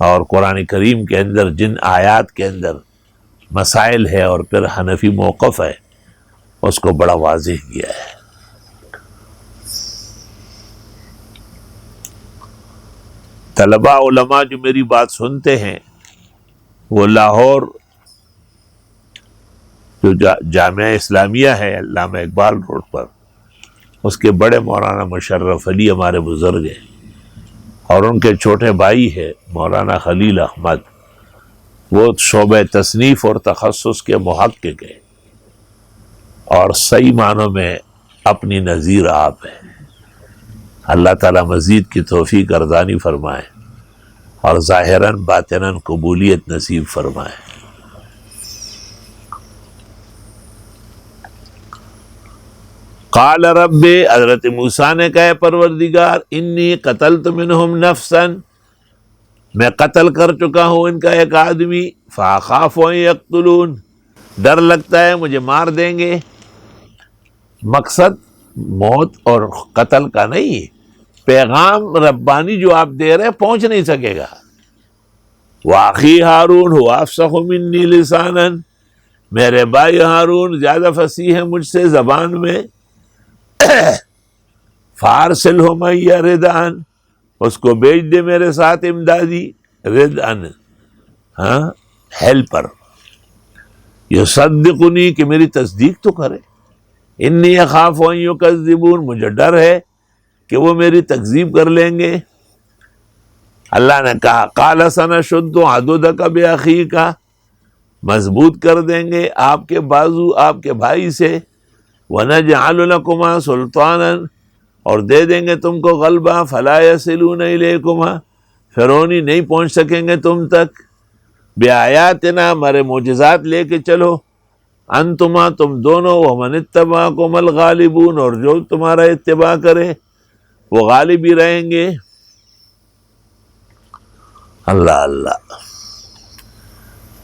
A: اور قرآن کریم کے اندر جن آیات کے اندر مسائل ہے اور پھر حنفی موقف ہے، اس کو بڑا واضح کیا ہے۔ طلباء علماء جو میری بات سنتے ہیں، وہ لاہور جو جامعہ اسلامیہ ہے علامہ اقبال روڈ پر، اس کے بڑے مولانا مشرف علی ہمارے بزرگ ہیں، اور ان کے چھوٹے بھائی ہے مولانا خلیل احمد، وہ شعبہ تصنیف اور تخصص کے محقق ہیں، اور صحیح معنوں میں اپنی نظیر آپ ہیں۔ اللہ تعالیٰ مزید کی توفیق ارزانی فرمائے، اور ظاہراً باطناً قبولیت نصیب فرمائے۔ قال رب، حضرت موسیٰ نے کہا پروردگار، انی قتلت منہم نفسا، میں قتل کر چکا ہوں ان کا ایک آدمی، فاخاف ان یقتلون، ڈر لگتا ہے مجھے مار دیں گے۔ مقصد موت اور قتل کا نہیں، پیغام ربانی جو آپ دے رہے پہنچ نہیں سکے گا۔ واخی ہارون هو افصح منی لسانا، میرے بھائی ہارون زیادہ فصیح ہے مجھ سے زبان میں۔ فارسلہ معی ردءً، اس کو بھیج دے میرے ساتھ امدادی، ردءً ہیلپر، یصدقنی کہ میری تصدیق تو کرے، انی اخاف ان یکذبون، مجھے ڈر ہے کہ وہ میری تکذیب کر لیں گے۔ اللہ نے کہا قال سنشد عضدک باخیک، مضبوط کر دیں گے آپ کے بازو آپ کے بھائی سے، ونجعل لکما سلطانا، اور دے دیں گے تم کو غلبہ، فلا یصلون الیکما، فرعونی نہیں پہنچ سکیں گے تم تک، بآیاتنا، ہمارے معجزات لے کے چلو، انتما تم دونوں، ومن اتبعکم الغالبون، اور جو تمہارا اتباع کرے وہ غالب ہی رہیں گے۔ اللہ اللہ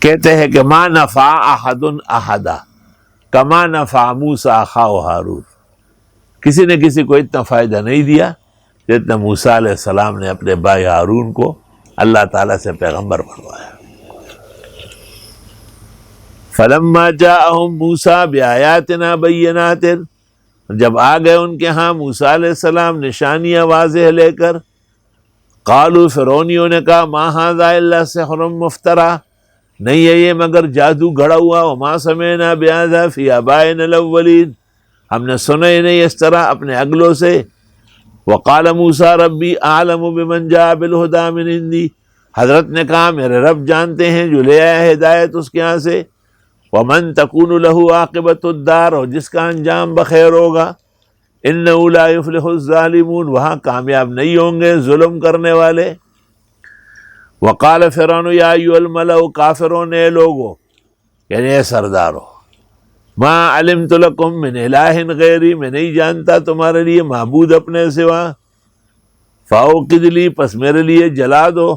A: کہتے ہیں کہ ما نفع احد احدا کما نفع موسیٰ اخاہ ہارون، کسی نے کسی کو اتنا فائدہ نہیں دیا جتنا موسیٰ علیہ السلام نے اپنے بھائی ہارون کو اللہ تعالیٰ سے پیغمبر بنوایا۔ فلما جاءہم موسیٰ بآیاتنا بینات، جب آ گئے ان کے ہاں موسیٰ علیہ السلام نشانیاں واضح لے کر، قالوا، فرعونیوں نے کہا، ما ھذا الا سحر مفترى، نہیں ہے یہ مگر جادو گھڑا ہوا، وما سمعنا بہذا فی آبائنا الاولین، ہم نے سنا ہی نہیں اس طرح اپنے اگلوں سے۔ وقال موسیٰ ربی اعلم بمن جاء بالہدی من عندی، حضرت نے کہا میرے رب جانتے ہیں جو لے آیا ہدایت اس کے یہاں سے، ومن تکون لہ عاقبۃ الدار، اور جس کا انجام بخیر ہوگا، انہ لا یفلح الظالمون، وہاں کامیاب نہیں ہوں گے ظلم کرنے والے۔ وقال فرعون یا ایھا الملأ، کافروں نے لوگو یعنی اے سردارو، ما علمت لکم من الہ غیری، میں نہیں جانتا تمہارے لیے معبود اپنے سوا، فاوقد لی، پس میرے لیے جلا دو،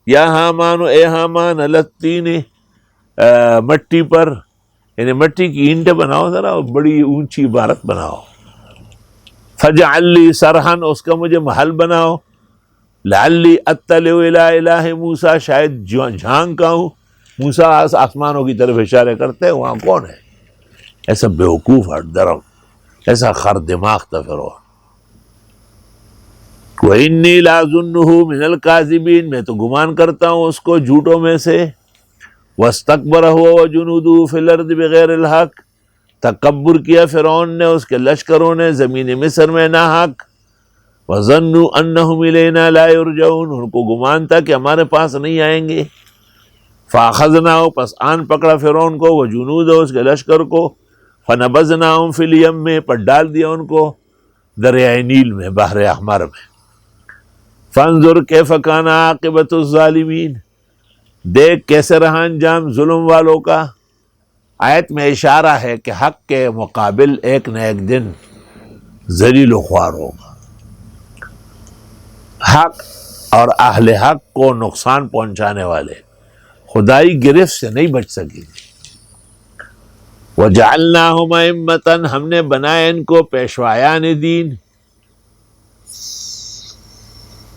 A: یا حامان، اے حامان، علی الطین، مٹی پر، یعنی مٹی کی اینٹیں بناؤ ذرا، بڑی اونچی عمارت بناؤ، فجعل لی سرحن، اس کا مجھے محل بناؤ، لعلی اطلع الی الہ موسیٰ، شاید جھانک آؤں، موسیٰ آسمانوں کی طرف اشارے کرتے ہیں، وہاں کون ہے؟ ایسا بیوقوف ہٹ درم، ایسا خر دماغ تھا فرعون۔ وَإِنِّي لَأَظُنُّهُ مِنَ الْكَاذِبِينَ، میں تو گمان کرتا ہوں اس کو جھوٹوں میں سے، وَاسْتَكْبَرَ هُوَ وَجُنُودُهُ فِي الْأَرْضِ بِغَيْرِ الْحَقِّ، تکبر کیا فرعون نے، اس کے لشکروں نے زمین مصر میں ناحق، وَظَنُّوا أَنَّهُمْ إِلَيْنَا لَا يُرْجَعُونَ، ان کو گمان تھا کہ ہمارے پاس نہیں آئیں گے، فَأَخَذْنَاهُ، پس آن پکڑا فرعون کو، وَجُنُودَهُ، اس کے لشکر کو، فَنَبَذْنَاهُمْ فِي الْيَمِّ، پر ڈال دیا ان کو دریائے نیل میں، بحر احمر میں، فَانظُرْ كَيْفَ كَانَ عَاقِبَةُ الظَّالِمِينَ، دیکھ کیسے رہا انجام ظلم والوں کا۔ آیت میں اشارہ ہے کہ حق کے مقابل ایک نہ ایک دن ذلیل و خوار ہوگا، حق اور اہل حق کو نقصان پہنچانے والے خدائی گرفت سے نہیں بچ سکیں گے۔ وَجَعَلْنَاهُمْ أَئِمَّةً، ہم نے بنائے ان کو پیشوایان دین،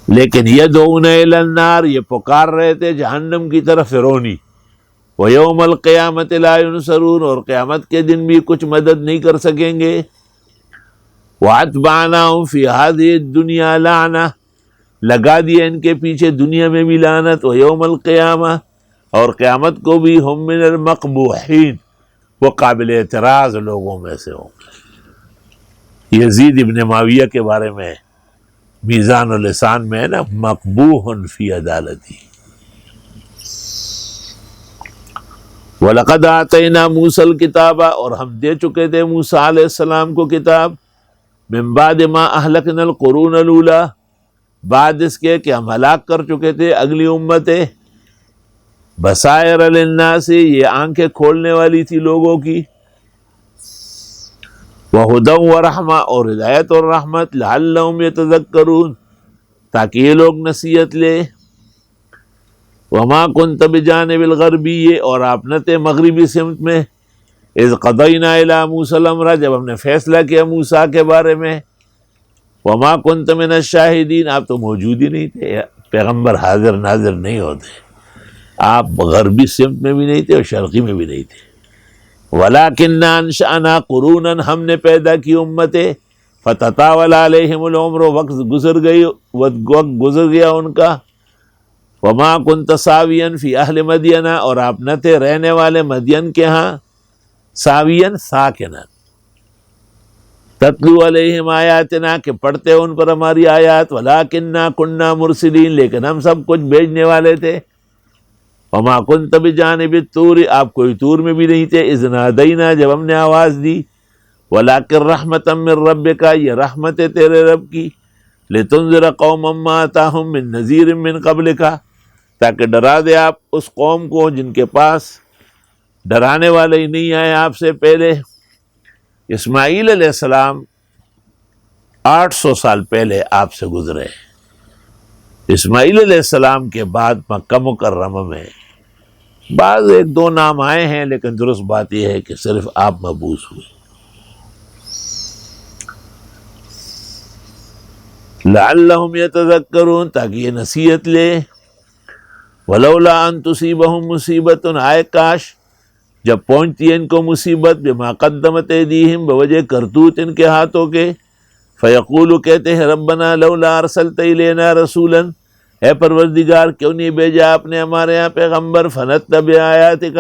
A: لیکن یدعون الی النار، یہ پکار رہے تھے جہنم کی طرف فرعونی، وَيَوْمَ الْقِيَامَةِ لَا يُنصَرُونَ، اور قیامت کے دن بھی کچھ مدد نہیں کر سکیں گے۔ وَأَتْبَعْنَاهُمْ فِي هَذِهِ الدُّنْيَا لَعْنَةً، لگا دیا ان کے پیچھے دنیا میں بھی لعنت، وَيَوْمَ الْقِيَامَةِ، اور قیامت کو بھی، ہم من المقبوحین، وہ قابل اعتراض لوگوں میں سے ہوں گے۔ یزید ابن معاویہ کے بارے میں میزان اللسان میں ہے نا، مقبوح فی عدالتی۔ وَلَقَدْ آتَيْنَا مُوسَى الْكِتَابَ، اور ہم دے چکے تھے موسیٰ علیہ السلام کو کتاب، من بعد ما اہلکنا القرون الاولی، بعد اس کے کہ ہم ہلاک کر چکے تھے اگلی امتیں، بصائر للناس، یہ آنکھیں کھولنے والی تھی لوگوں کی، وہدی ورحمہ، اور ہدایت اور رحمت، لعلہم یتذکرون، تاکہ یہ لوگ نصیحت لے۔ وما کنت بجانب الغربی، اور آپ نہ تھے مغربی سمت میں، اذ قضینا الی موسیٰ الامر، جب ہم نے فیصلہ کیا موسیٰ کے بارے میں، وما کنت من الشاہدین، آپ تو موجود ہی نہیں تھے، پیغمبر حاضر ناظر نہیں ہوتے، آپ غربی سمت میں بھی نہیں تھے اور شرقی میں بھی نہیں تھے۔ وَلَكِنَّا أَنشَأْنَا قُرُونًا، ہم نے پیدا کی امتیں، فَتَطَاوَلَ عَلَيْهِمُ الْعُمُرُ، وقت گزر گیا ان کا، وَمَا كُنْتَ سَاوِيًا فِي أَهْلِ مَدْيَنَ، اور آپ نہ تھے رہنے والے مدین کے ہاں، ساوین ساکنا، تتلو علیہم آیاتنا، کہ پڑھتے ان پر ہماری آیات، وَلَكِنَّا كُنَّا مُرْسِلِينَ، لیکن ہم سب کچھ بھیجنے والے تھے، وما كنت بجانب الطور، آپ کوئی طور میں بھی نہیں تھے، اذ نادینا، جب ہم نے آواز دی، ولکن رحمتا من ربک، یہ رحمت ہے تیرے رب کی، لتنذر قوما ما آتاہم من نذیر من قبلک، تاکہ ڈرا دے آپ اس قوم کو جن کے پاس ڈرانے والے ہی نہیں آئے آپ سے پہلے۔ اسماعیل علیہ السلام 800 سال پہلے آپ سے گزرے، اسماعیل علیہ السلام کے بعد مکہ مکرمہ میں بعض ایک دو نام آئے ہیں، لیکن درست بات یہ ہے کہ صرف آپ مبعوث ہوئے۔ لعلہم یتذکرون، تاکہ یہ نصیحت لے، ولولا ان تصیبہم مصیبت، آئے کاش جب پہنچتی ہے ان کو مصیبت، بما قدمت ایدیہم، بوجہ کرتوت ان کے ہاتھوں کے، فیقولو، کہتے ہیں، ربنا لولا ارسلت الینا رسولا، اے پروردگار کیوں نہیں بھیجا آپ نے ہمارے یہاں پیغمبر، فنتبع آیاتک،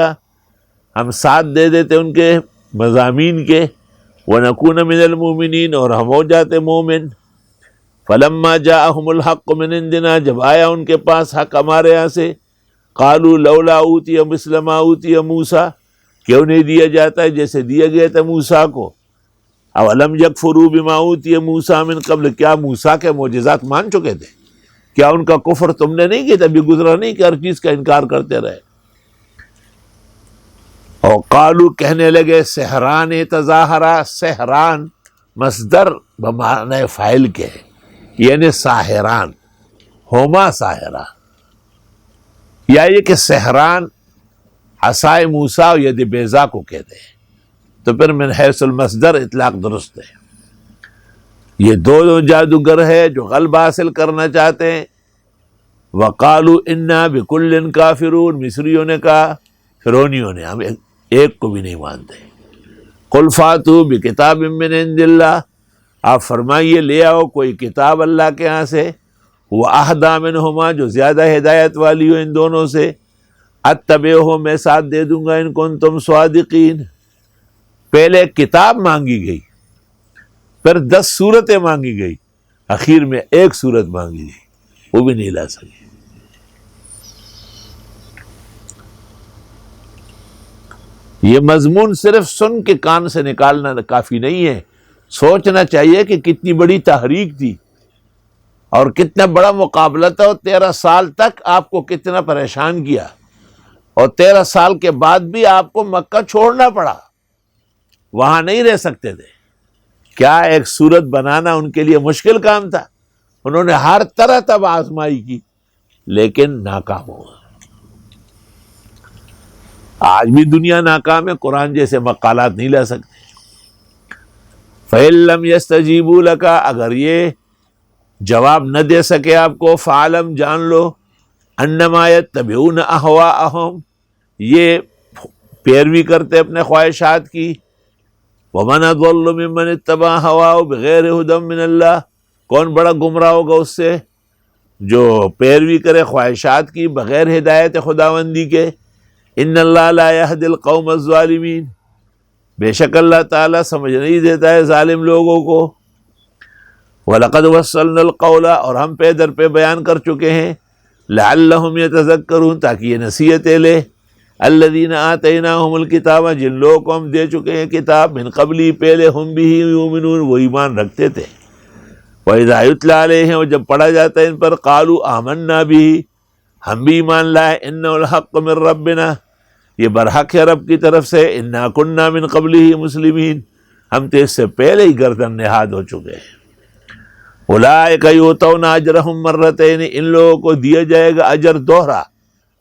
A: ہم ساتھ دے دیتے ان کے مضامین کے، ونکون من المؤمنین، اور ہم ہو جاتے مومن۔ فلما جاءہم الحق من عندنا، جب آیا ان کے پاس حق ہمارے یہاں سے، قالوا لولا اوتی مثل ما اوتی موسیٰ، کیوں نہیں دیا جاتا ہے جیسے دیا گیا تھا موسیٰ کو۔ اولم یکفروا بما اوتی موسیٰ من قبل، کیا موسیٰ کے معجزات مان چکے تھے؟ کیا ان کا کفر تم نے نہیں کیا تھا؟ ابھی گزرا نہیں کہ ہر چیز کا انکار کرتے رہے؟ اور قالو، کہنے لگے، سحران تظاہرا، سحران مصدر بمعنی فاعل کے ہے، یعنی ساحران، ہما ساحرہ، یا یہ کہ سحران عصائے موسیٰ اور ید بیضا کو کہتے ہیں، تو پھر من حیث المصدر اطلاق درست ہے۔ یہ دو جادوگر ہے جو غلبہ حاصل کرنا چاہتے ہیں۔ وقالوا انا بکل کافرون، مصریوں نے کہا، فرعونیوں نے، ہم ایک کو بھی نہیں مانتے۔ قل فاتوا بکتاب من عند اللہ، آپ فرمائیے لے آؤ کوئی کتاب اللہ کے ہاں سے، واہدی منہما، جو زیادہ ہدایت والی ہو ان دونوں سے، اتبعہ، میں ساتھ دے دوں گا، ان کنتم صادقین۔ پہلے کتاب مانگی گئی، پھر 10 صورتیں مانگی گئی، اخیر میں ایک صورت مانگی گئی، وہ بھی نہیں لا سکے۔ یہ مضمون صرف سن کے کان سے نکالنا کافی نہیں ہے، سوچنا چاہیے کہ کتنی بڑی تحریک تھی اور کتنا بڑا مقابلہ تھا، اور 13 سال تک آپ کو کتنا پریشان کیا، اور 13 سال کے بعد بھی آپ کو مکہ چھوڑنا پڑا، وہاں نہیں رہ سکتے تھے۔ کیا ایک صورت بنانا ان کے لیے مشکل کام تھا؟ انہوں نے ہر طرح تب آزمائی کی لیکن ناکام ہوا۔ آج بھی دنیا ناکام ہے، قرآن جیسے مقالات نہیں لا سکتے۔ فَإِن لَّمْ يَسْتَجِيبُوا لَكَ، اگر یہ جواب نہ دے سکے آپ کو، فَاعْلَمْ، جان لو، أَنَّمَا يَتَّبِعُونَ أَهْوَاءَهُمْ، یہ پیروی کرتے اپنے خواہشات کی۔ وَمَنْ أَضَلُّ مِمَّنِ اتَّبَعَ هَوَاهُ بِغَيْرِ هُدًى مِّنَ اللَّهِ، کون بڑا گمراہ ہوگا اس سے جو پیروی کرے خواہشات کی بغیر ہدایت خداوندی کے۔ ان اللہ لا یہدی القوم الظالمین، بے شک اللہ تعالیٰ سمجھ نہیں دیتا ہے ظالم لوگوں کو۔ وَلَقَدْ وَصَّلْنَا الْقَوْلَ، اور ہم پہ در پہ بیان کر چکے ہیں، لَعَلَّهُمْ يَتَذَكَّرُونَ، تاکہ یہ نصیحتیں لے، الَّذِينَ آتَيْنَاهُمُ الْكِتَابَ، جن لوگوں کو ہم دے چکے ہیں کتاب، من قبلی، پہلے، ہم بِهِ یؤمنون، وہ ایمان رکھتے تھے۔ وَإِذَا يُتْلَىٰ عَلَيْهِمْ، اور جب پڑھا جاتا ہے ان پر، قَالُوا آمَنَّا بِهِ، ہم بھی ایمان لائے، إِنَّهُ الْحَقُّ مِن رَّبِّنَا، یہ برحق ہے رب کی طرف سے، اِنَّا كُنَّا مِن قَبْلِهِ مُسْلِمِينَ، ہم تو اس سے پہلے ہی گردن نہاد ہو چکے ہیں۔ أُولَٰئِكَ يُؤْتَوْنَ أَجْرَهُمْ مَرَّتَيْنِ، ان لوگوں کو دیا جائے گا اجر دوہرا،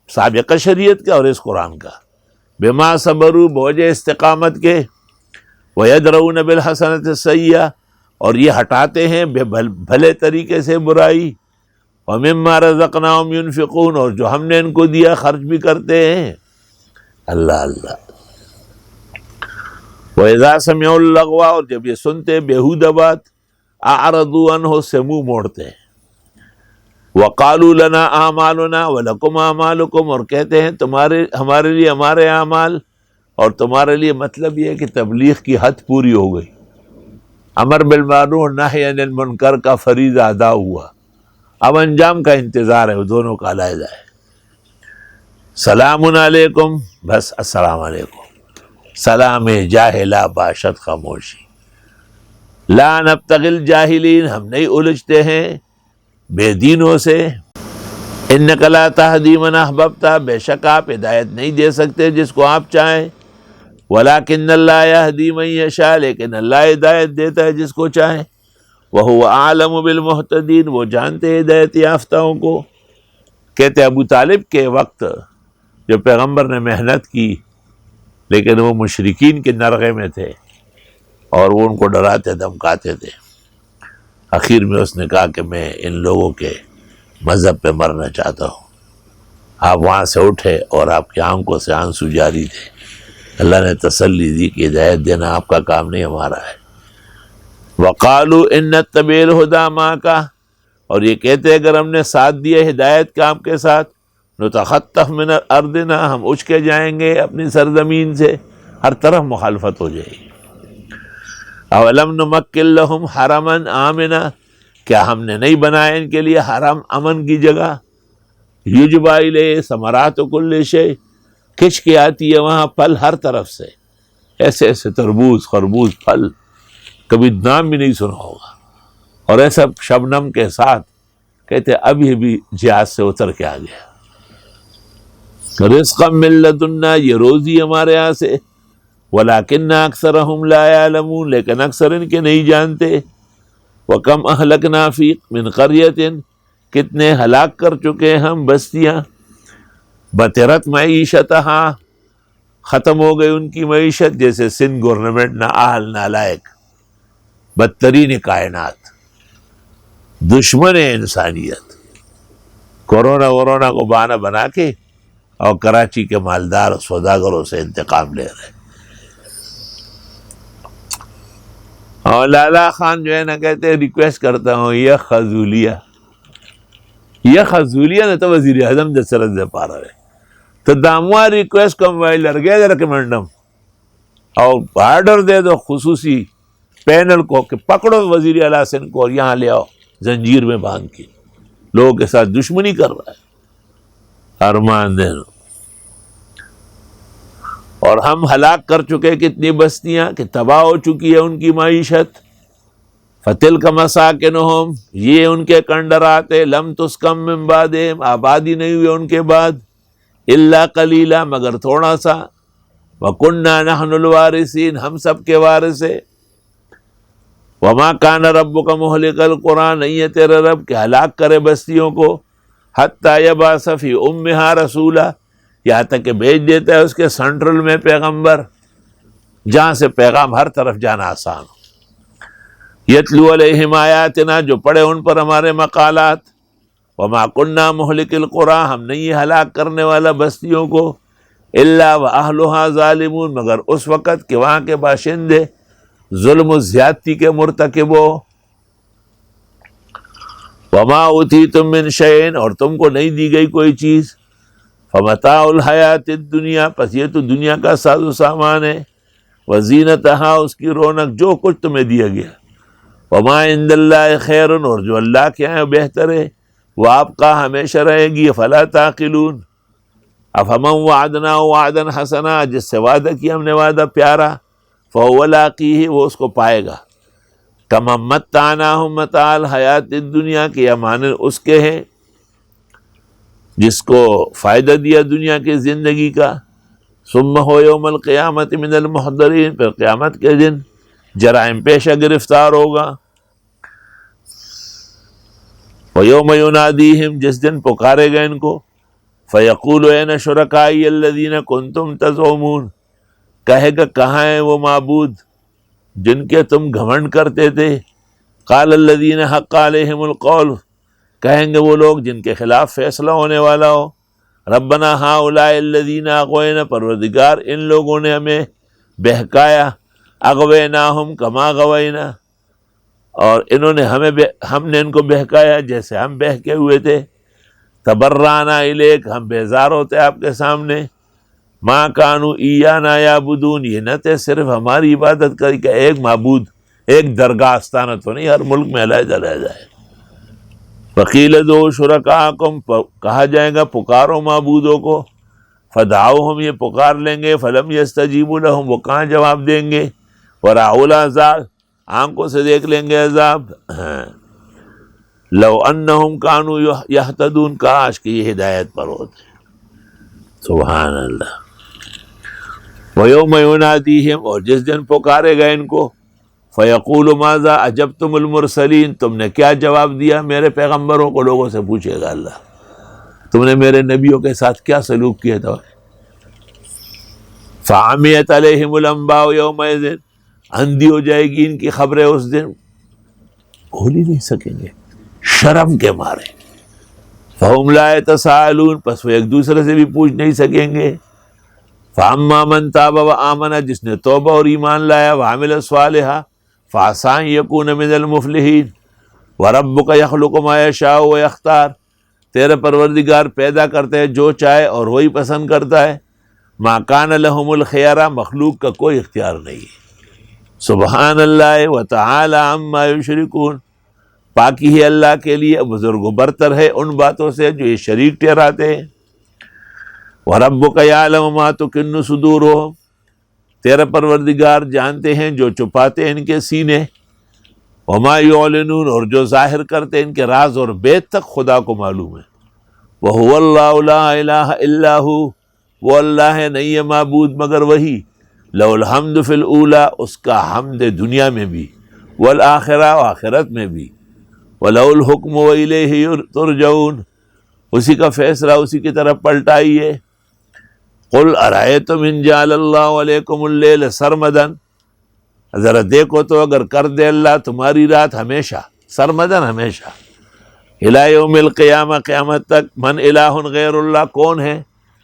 A: سابقہ شریعت کا اور اس قرآن کا، بما صبروا، بوجہ استقامت کے، وَيَدْرَؤُونَ بِالْحَسَنَةِ السَّيِّئَةَ، اور یہ ہٹاتے ہیں بھلے طریقے سے برائی، وَمِمَّا رَزَقْنَاهُمْ يُنْفِقُونَ، اور جو ہم نے ان کو دیا خرچ بھی کرتے ہیں۔ اللہ اللہ۔ وَإِذَا سَمِعُوا اللَّغْوَ، اور جب یہ سنتے بیہودہ بات، أَعْرَضُوا عَنْهُ، سے منہ موڑتے ہیں۔ وَقَالُوا لَنَا أَعْمَالُنَا وَلَكُمْ أَعْمَالُكُمْ، اور کہتے ہیں ہمارے لیے ہمارے اعمال اور تمہارے لیے، مطلب یہ ہے کہ تبلیغ کی حد پوری ہو گئی، امر بالمعروف نہی عن المنکر کا فریضہ ادا ہوا، اب انجام کا انتظار ہے، وہ دونوں کا علیحدہ ہے۔ سلام علیکم، بس السلام علیکم، سلام جاہلا باشد خاموشی، لا نبتغی الجاہلین، ہم نہیں الجھتے ہیں بے دینوں سے، انک لا تہدی من احببت، بے شک آپ ہدایت نہیں دے سکتے جس کو آپ چاہیں، ولکن اللہ یہدی من یشاء، لیکن اللہ ہدایت دیتا ہے جس کو چاہے، وہو اعلم بالمہتدین، وہ جانتے ہیں ہدایت یافتہوں کو۔ کہتے ابو طالب کے وقت جو پیغمبر نے محنت کی، لیکن وہ مشرکین کے نرغے میں تھے اور وہ ان کو ڈراتے دھمکاتے تھے، آخر میں اس نے کہا کہ میں ان لوگوں کے مذہب پہ مرنا چاہتا ہوں۔ آپ وہاں سے اٹھے اور آپ کی آنکھوں سے آنسو جاری تھے، اللہ نے تسلی دی کہ ہدایت دینا آپ کا کام نہیں، ہمارا ہے۔ وَقَالُوا إِن نَّتَّبِعِ الْهُدَىٰ مَعَكَ، اور یہ کہتے اگر ہم نے ساتھ دیا ہدایت کا آپ کے ساتھ، نتخطف من ارضنا، ہم اچ کے جائیں گے اپنی سرزمین سے، ہر طرف مخالفت ہو جائے گی۔ اولم نمکن لہم حرما آمنا، کیا ہم نے نہیں بنایا ان کے لیے حرم امن کی جگہ، یجبا الیہ ثمرات کل شیء، کھچ کے آتی ہے وہاں پھل ہر طرف سے، ایسے ایسے تربوز خربوز پھل کبھی نام بھی نہیں سنا ہوگا، اور ایسا شبنم کے ساتھ کہتے ابھی بھی جہاز سے اتر کے آ گیا۔ رزقا من لدنا، یہ روزی ہمارے یہاں سے، ولکن اکثرهم لا يعلمون، لیکن اکثر ان کے نہیں جانتے۔ وکم اہلکنا فی من قریۃ، کتنے ہلاک کر چکے ہم بستیاں، بطرت معیشتہا، ختم ہو گئی ان کی معیشت، جیسے سندھ گورنمنٹ نہ اہل نالائق، بدترین کائنات، دشمن انسانیت، کورونا کو بہانہ بنا کے اور کراچی کے مالدار سوداگروں سے انتقام لے رہے۔ اور لالا خان جو ہے نا کہتے ریکویسٹ کرتا ہوں یہ خزولیہ نے تو وزیر اعظم دسرت دے پا رہے تو داموا ریکویسٹ کم وائی لرگے ریکمنڈم، اور آرڈر دے دو خصوصی پینل کو کہ پکڑو وزیر اعلیٰ سندھ کو اور یہاں لے آؤ زنجیر میں باندھ کے، لوگوں کے ساتھ دشمنی کر رہا ہے، ارمان دینو۔ اور ہم ہلاک کر چکے کتنی بستیاں کہ تباہ ہو چکی ہے ان کی معیشت، فتلک مساکنہم، یہ ان کے کنڈرات لم تسکن من بعدہم، آبادی نہیں ہوئی ان کے بعد، الا قلیلا، مگر تھوڑا سا، وکننا نحن الوارثین، ہم سب کے وارث ہیں۔ وما کان ربک مہلک القری، نہیں ہے تیرا رب کہ ہلاک کرے بستیوں کو، حتی یبعث فی امہا رسولا، یہاں تک کہ بھیج دیتا ہے اس کے سینٹرل میں پیغمبر، جہاں سے پیغام ہر طرف جانا آسان ہو۔ یتلو علیہم آیاتنا، جو پڑھے ان پر ہمارے مقالات، وما کننا مہلک القری، ہم نہیں ہلاک کرنے والا بستیوں کو، الا واہلھا ظالمون، مگر اس وقت کہ وہاں کے باشندے ظلم و زیادتی کے مرتکب ہو۔ وما اوتیتم من شیء، اور تم کو نہیں دی گئی کوئی چیز، فمتاع الحیات الدنیا، پس یہ تو دنیا کا ساز و سامان ہے، وزینتہا، اس کی رونق، جو کچھ تمہیں دیا گیا، وما عند اللہ خیر، اور جو اللہ کے ہیں بہتر ہے، وہ آپ کا ہمیشہ رہے گی، فلا تعقلون۔ افمن وعدناہ وعدا حسنا، جس سے وعدہ کیا ہم نے وعدہ پیارا، فہو لاقیہ، وہ اس کو پائے گا، کما متعناہم متاع الحیات الدنیا، کہ یہ معنی اس کے ہیں جس کو فائدہ دیا دنیا کی زندگی کا، ثم ہو یوم القیامت من المحضرین، پھر قیامت کے دن جرائم پیشہ گرفتار ہوگا۔ وَيَوْمَ يُنَادِيهِمْ، جس دن پکارے گا ان کو، فَيَقُولُ أَيْنَ شُرَكَائِيَ الَّذِينَ كُنْتُمْ تَزْعُمُونَ، کہے گا کہاں ہیں وہ معبود جن کے تم گھمنڈ کرتے تھے، قَالَ الَّذِينَ حَقَّ عَلَيْهِمُ الْقَوْلُ، کہیں گے وہ لوگ جن کے خلاف فیصلہ ہونے والا ہو، ربنا ہؤلاء الذین اغوینا، پروردگار ان لوگوں نے ہمیں بہکایا، اغویناہم کما غوینا، اور انہوں نے ہم نے ان کو بہکایا جیسے ہم بہکے ہوئے تھے، تبرعنا الیک، ہم بیزار ہوتے آپ کے سامنے، ما کانوا ایانا یعبدون، یہ نہ تھے صرف ہماری عبادت کری کہ ایک معبود، ایک درگاہ آستانہ تو نہیں، ہر ملک میں علیحدہ علیحدہ ہے۔ وقیل ادعوا شرکاءکم، کہا جائے گا پکارو معبودوں کو، فدعوہم، یہ پکار لیں گے، فلم یستجیبوا لہم، وہ کہاں جواب دیں گے، وراءوا العذاب، آنکھوں سے دیکھ لیں گے عذاب۔ لو انہم کانوا یہتدون، کاش کہ یہ ہدایت پر ہوتے۔ سبحان اللہ۔ ویوم ینادیہم، اور جس دن پکارے گا ان کو، فیقول ماذا اجبتم المرسلین، تم نے کیا جواب دیا میرے پیغمبروں کو، لوگوں سے پوچھے گا اللہ، تم نے میرے نبیوں کے ساتھ کیا سلوک کیا تھا۔ فعمیت علیہم الانباء یومئذ، اندھی ہو جائے گی ان کی خبریں اس دن، بول ہی نہیں سکیں گے شرم کے مارے۔ فہم لا یتساءلون، پس وہ ایک دوسرے سے بھی پوچھ نہیں سکیں گے۔ فاما من تاب وآمن، جس نے توبہ اور ایمان لایا، وعمل صالحا، فعسى ان یکون من المفلحین، وَرَبُّكَ يَخْلُقُ مَا يَشَاءُ وَيَخْتَارُ، تیرے پروردگار پیدا کرتے ہیں جو چاہے اور وہی پسند کرتا ہے. مَا كَانَ لَهُمُ الْخِيَرَةُ، مخلوق کا کوئی اختیار نہیں ہے. سبحان اللہ وتعالی عما یشرکون، پاکی ہے اللہ کے لیے، بزرگ و برتر ہے ان باتوں سے جو یہ شریک ٹھہراتے ہیں. وَرَبُّكَ يَعْلَمُ مَا تُكِنُّ صُدُورُهُمْ، تیرا پروردگار جانتے ہیں جو چھپاتے ہیں ان کے سینے. وَمَا يُعْلِنُونَ، اور جو ظاہر کرتے ہیں ان کے راز اور بیت تک خدا کو معلوم ہے. وَهُوَ اللَّهُ لَا إِلَٰهَ إِلَّا هُوَ، وہ اللہ ہے نہیں ہے معبود مگر وہی. لَهُ الْحَمْدُ فِي الْأُولَىٰ، اس کا حمد دنیا میں بھی، وَالْآخِرَةِ، آخرت میں بھی. وَلَهُ الْحُكْمُ وَإِلَيْهِ تُرْجَعُونَ، اسی کا فیصلہ اسی کی طرف پلٹائیے. قُلْ أَرَأَيْتُمْ إِنْ جَعَلَ اللَّهُ عَلَيْكُمُ اللَّيْلَ سَرْمَدًا، ذرا دیکھو تو اگر کر دے اللہ تمہاری رات ہمیشہ، سرمدن ہمیشہ، اِلَىٰ يَوْمِ الْقِيَامَةِ، قیامت تک. من الہ غیر اللہ، کون ہے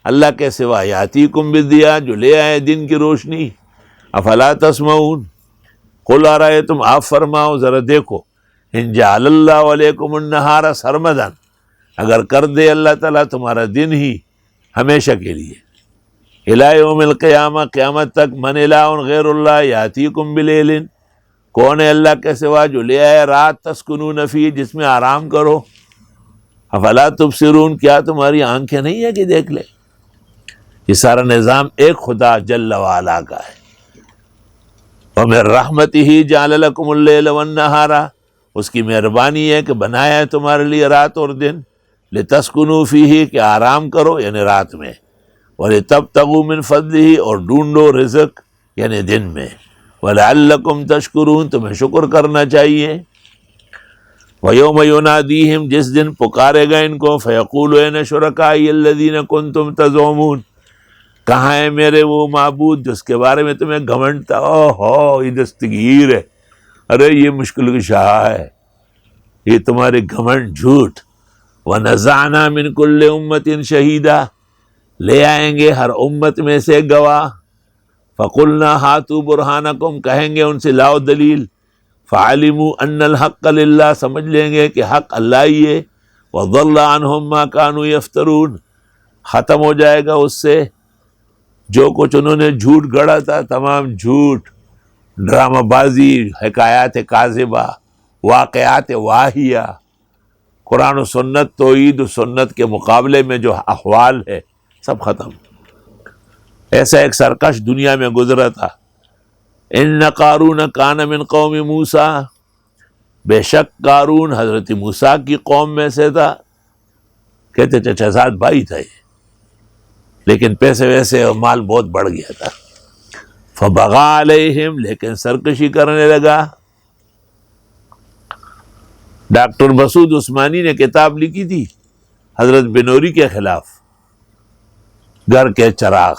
A: اللہ کے سوا، یاتیکم بالضیاء، جو لے آئے دن کی روشنی. افلا تسمعون. قل ارأیتم، آپ فرماؤ ذرا دیکھو، ان جعل اللہ علیکم النہار سرمدا، اگر کر دے اللہ تعالیٰ تمہارا دن ہی ہمیشہ کے لیے، الی یوم القیامہ، قیامت تک. من الہ غیر اللہ یاتیکم بلیل، کون ہے اللہ کے سوا جو لے آئے رات، تسکنون فی، جس میں آرام کرو. افلا تبصرون، کیا تمہاری آنکھیں نہیں ہے کہ دیکھ لے. یہ سارا نظام ایک خدا جل وعلا کا ہے. وَمِن رَحْمَتِهِ جَعَلَ لَكُمُ اللَّيْلَ وَالنَّهَارَ، اس کی مہربانی ہے کہ بنایا ہے تمہارے لیے رات اور دن. لِتَسْكُنُوا فِيهِ، کہ آرام کرو یعنی رات میں. وَلِتَبْتَغُوا مِن فَضْلِهِ، اور ڈھونڈو رزق یعنی دن میں. وَلَعَلَّكُمْ تَشْكُرُونَ، تمہیں شکر کرنا چاہیے. وَيَوْمَ يُنَادِيهِمْ، جس دن پکارے گا ان کو. فَيَقُولُ أَيْنَ شُرَكَائِيَ الَّذِينَ كُنتُمْ تَزْعُمُونَ، کہاں ہے میرے وہ معبود جس کے بارے میں تمہیں گھمنڈ تھا. یہ دستگیر ہے، ارے یہ مشکل کشا ہے، یہ تمہارے گھمنڈ جھوٹ. وَنَزَعْنَا مِن كُلِّ أُمَّةٍ شَهِيدًا، لے آئیں گے ہر امت میں سے گواہ. فَقُلْنَا هَاتُوا بُرْهَانَكُمْ، کہیں گے ان سے لاؤ دلیل. فَعَلِمُوا أَنَّ الْحَقَّ لِلَّهِ، سمجھ لیں گے کہ حق اللہ ہی ہے. وَضَلَّ عَنْهُمْ مَا كَانُوا يَفْتَرُونَ، ختم ہو جائے گا اس سے جو کچھ انہوں نے جھوٹ گڑا تھا، تمام جھوٹ، ڈرامہ بازی، حکایات کاذبہ، واقعات واہیہ. قرآن و سنت، توحید و سنت کے مقابلے میں جو احوال ہے سب ختم. ایسا ایک سرکش دنیا میں گزرا تھا. ان قارون کان من قوم موسیٰ، بے شک قارون حضرت موسیٰ کی قوم میں سے تھا. کہتے چچا زاد بھائی تھا یہ، لیکن پیسے ویسے اور مال بہت بڑھ گیا تھا. فبغى علیہم، لیکن سرکشی کرنے لگا. ڈاکٹر مسعود عثمانی نے کتاب لکھی تھی حضرت بنوری کے خلاف، گھر کے چراغ.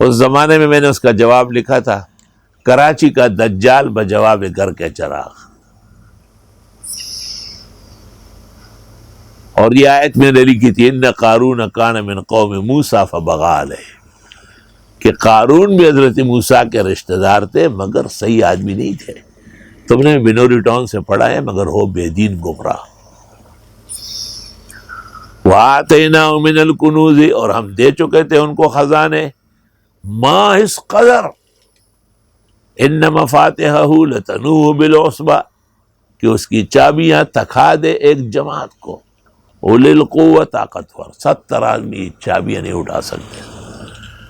A: اس زمانے میں نے اس کا جواب لکھا تھا، کراچی کا دجال بجواب گھر کے چراغ. اور یہ آیت میں نے لکھی تھی، ان قارون کان من قوم موسیٰ فبغى علیہ، کہ قارون بھی حضرت موسیٰ کے رشتہ دار تھے مگر صحیح آدمی نہیں تھے. تم نے بنوری ٹاؤن سے پڑھا ہے، مگر ہو بے دین گمراہ. وَآتَيْنَاهُ مِنَ الْكُنُوزِ، اور ہم دے چکے تھے ان کو خزانے. ما اس قدر، ان مفاتحہ لتنوء بالعصبہ، کہ اس کی چابیاں تکھا دے ایک جماعت کو. اولِ القوہ، طاقتور، 70 آدمی چابیاں نہیں اٹھا سکتے.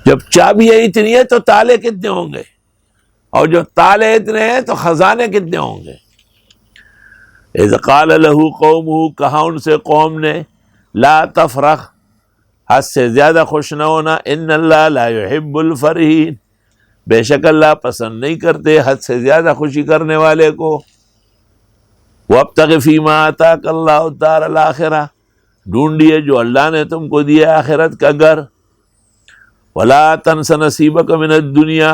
A: جب چابیاں اتنی ہیں تو تالے کتنے ہوں گے، اور جو تالے اتنے ہیں تو خزانے کتنے ہوں گے. اذ قال له قومہ، کہا ان سے قوم نے، لا تفرح، حد سے زیادہ خوش نہ ہونا. ان اللہ لا يحب الفرحین، بے شک اللہ پسند نہیں کرتے حد سے زیادہ خوشی کرنے والے کو. وابتغ فیما آتاک اللہ الدار الآخرہ، ڈھونڈیے جو اللہ نے تم کو دیا آخرت کا گھر. ولا تنس نصیبک من الدنیا،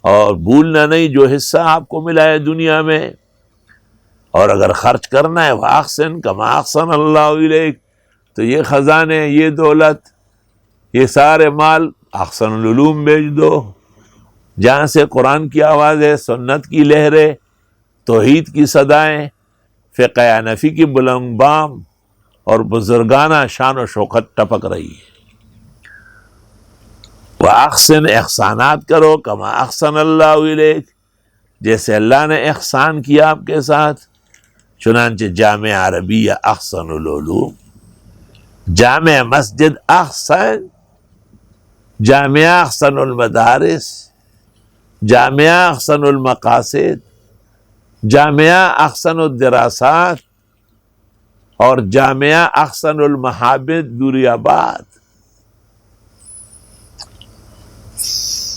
A: اور بھولنا نہیں جو حصہ آپ کو ملا ہے دنیا میں. اور اگر خرچ کرنا ہے، واحسن کما احسن اللہ الیک، تو یہ خزانے، یہ دولت، یہ سارے مال احسن العلوم بھیج دو، جہاں سے قرآن کی آواز ہے، سنت کی لہریں، توحید کی صدائیں، فقہ حنفی کی بلند بام اور بزرگانہ شان و شوکت ٹپک رہی ہے۔ وَأَحْسِنْ احسانات کرو کما احسن اللہ الیک، جیسے اللہ نے احسان کیا آپ کے ساتھ۔ چنانچہ جامع عربیہ احسن العلوم، جامع مسجد احسن، جامعہ احسن المدارس، جامعہ احسن المقاصد، جامعہ احسن الدراسات اور جامعہ احسن المحابد نوری آباد،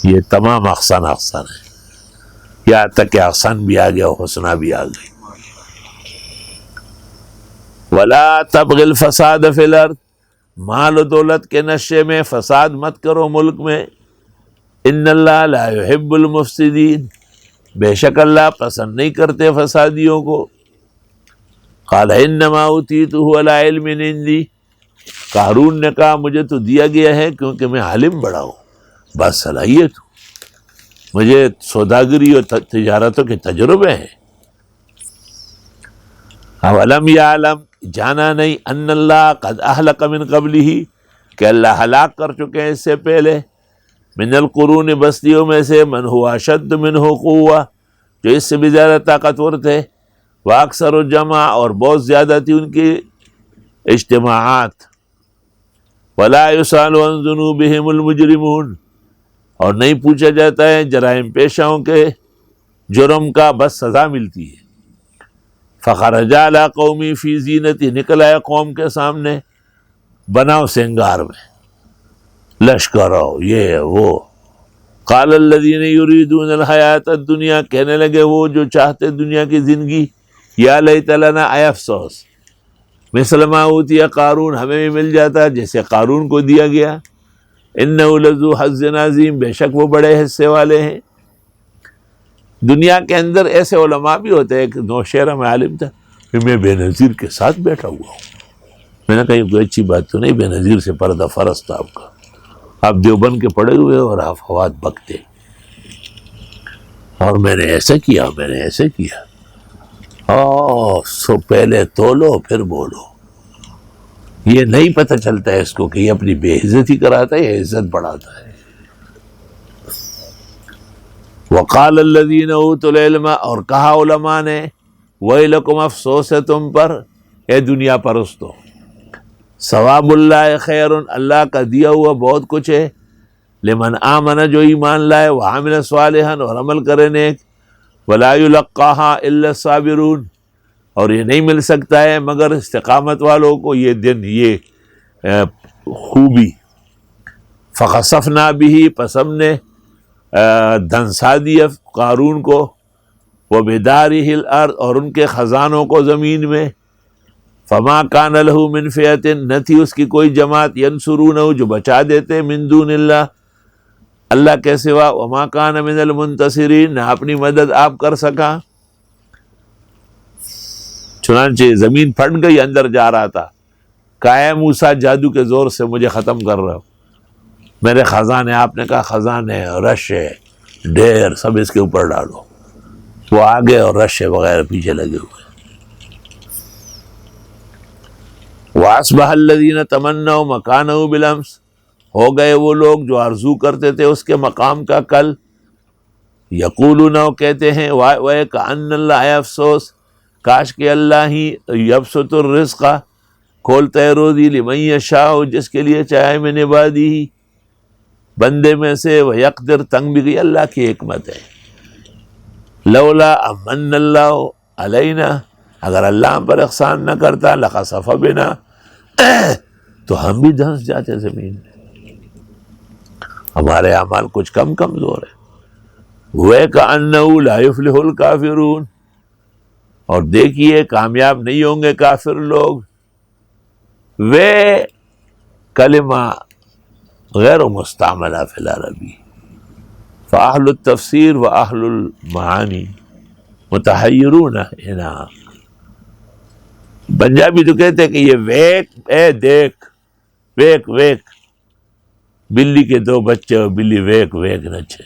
A: یہ تمام احسن احسن ہے، یہاں تک کہ احسن بھی آ گیا، حسنہ بھی آ گئی۔ وَلَا تَبْغِ الْفَسَادَ فِي الْأَرْضِ، مال و دولت کے نشے میں فساد مت کرو ملک میں۔ ان اللہ لا يحب المفسدین، بے شک اللہ پسند نہیں کرتے فسادیوں کو۔ قال انما اوتیتہ علی علم عندی، قارون نے کہا مجھے تو دیا گیا ہے کیونکہ میں عالم بڑا ہوں، بس صلاحیت ہوں، مجھے سوداگری اور تجارتوں کے تجربے ہیں۔ اولم یعلم، جانا نہیں، ان اللہ قد اہلک من قبلہ، کہ اللہ ہلاک کر چکے ہیں اس سے پہلے، من القرون، بستیوں میں سے، من هو اشد منہ قوہ، جو اس سے بھی زیادہ طاقتور تھے، واکثر جمع، اور بہت زیادہ تھی ان کی اجتماعات، ولا یسأل عن ذنوبہم المجرمون، اور نہیں پوچھا جاتا ہے جرائم پیشاؤں کے جرم کا، بس سزا ملتی ہے۔ فخرج علی قومی فی زینتی، نکل آیا قوم کے سامنے بناؤ سنگار میں، لشکر ہو، یہ وہ۔ قال الذین یریدون الحیات الدنیا، کہنے لگے وہ جو چاہتے دنیا کی زندگی، یا لیت لنا، اے افسوس، مثل ما اوتی قارون، ہمیں بھی مل جاتا جیسے قارون کو دیا گیا، انہ لذو حظ عظیم، بے شک وہ بڑے حصے والے ہیں۔ دنیا کے اندر ایسے علماء بھی ہوتے ہیں، ایک نوشہرہ میں عالم تھا کہ میں بے نظیر کے ساتھ بیٹھا ہوا ہوں۔ میں نے کہا یہ کوئی اچھی بات تو نہیں، بے نظیر سے پردہ فرض تھا آپ کا، آپ دیوبند کے پڑے ہوئے اور آپ فواد بکتے، اور میں نے ایسے کیا، میں نے ایسے کیا، سو پہلے تولو پھر بولو۔ یہ نہیں پتہ چلتا ہے اس کو کہ یہ اپنی بے عزتی کراتا ہے یا عزت بڑھاتا ہے۔ وقال الذین اوتوا العلم، اور کہا علماء نے، ویلکم، افسوس ہے تم پر، اے دنیا پرستو، ثواب اللہ خیر، اللہ کا دیا ہوا بہت کچھ ہے، لمن آمن، جو ایمان لائے، وعمل صالحا، اور عمل کرے نیک، ولا یلقاہا الا الصابرون، اور یہ نہیں مل سکتا ہے مگر استقامت والوں کو یہ دن، یہ خوبی۔ فخسفنا بہ، پس ہم نے دھنسا دیا قارون کو، وبدارہ الارض، اور ان کے خزانوں کو زمین میں، فما کان لہ من فئۃ، نہ تھی اس کی کوئی جماعت، ینصرونہ، جو بچا دیتے، من دون اللہ، اللہ کے سوا، وما کان من المنتصرین، نہ اپنی مدد آپ کر سکا۔ چنانچہ زمین پھٹ گئی، اندر جا رہا تھا، کہا اے موسیٰ جادو کے زور سے مجھے ختم کر رہا ہو، میرے خزانے، آپ نے کہا خزانے، رشے، ڈھیر، سب اس کے اوپر ڈالو، وہ آگے اور رشے وغیرہ پیچھے لگے ہوئے۔ وَأَصْبَحَ الَّذِينَ تَمَنَّوْا مَكَانَهُ بِالْأَمْسِ، ہو گئے وہ لوگ جو آرزو کرتے تھے اس کے مقام کا کل، یقولون، وہ کہتے ہیں، وَيَكَأَنَّ اللَّهَ، اے افسوس، کاش کہ اللہ ہی، یبسط الرزق، کھولتا ہے روزی، لمن یشاء، جس کے لیے چاہے، من عبادہ، بندے میں سے، ویقدر، تنگ بھی گئی، اللہ کی حکمت ہے۔ لولا امن اللہ علینا، اگر اللہ ہم پر احسان نہ کرتا، لخسف بنا، تو ہم بھی دھنس جاتے زمین میں، ہمارے اعمال کچھ کم کمزور ہیں۔ وَكَأَنَّهُ لَا يُفْلِحُ الْكَافِرُونَ، اور دیکھیے کامیاب نہیں ہوں گے کافر لوگ۔ وہ کلمہ غیر مستعملہ فی العربی، فاہل التفسیر و اہل المعانی متحیرون ہنا۔ پنجابی تو کہتے ہیں کہ یہ ویک، اے دیکھ، ویک ویک، بلی کے دو بچے اور بلی ویک ویک نچے۔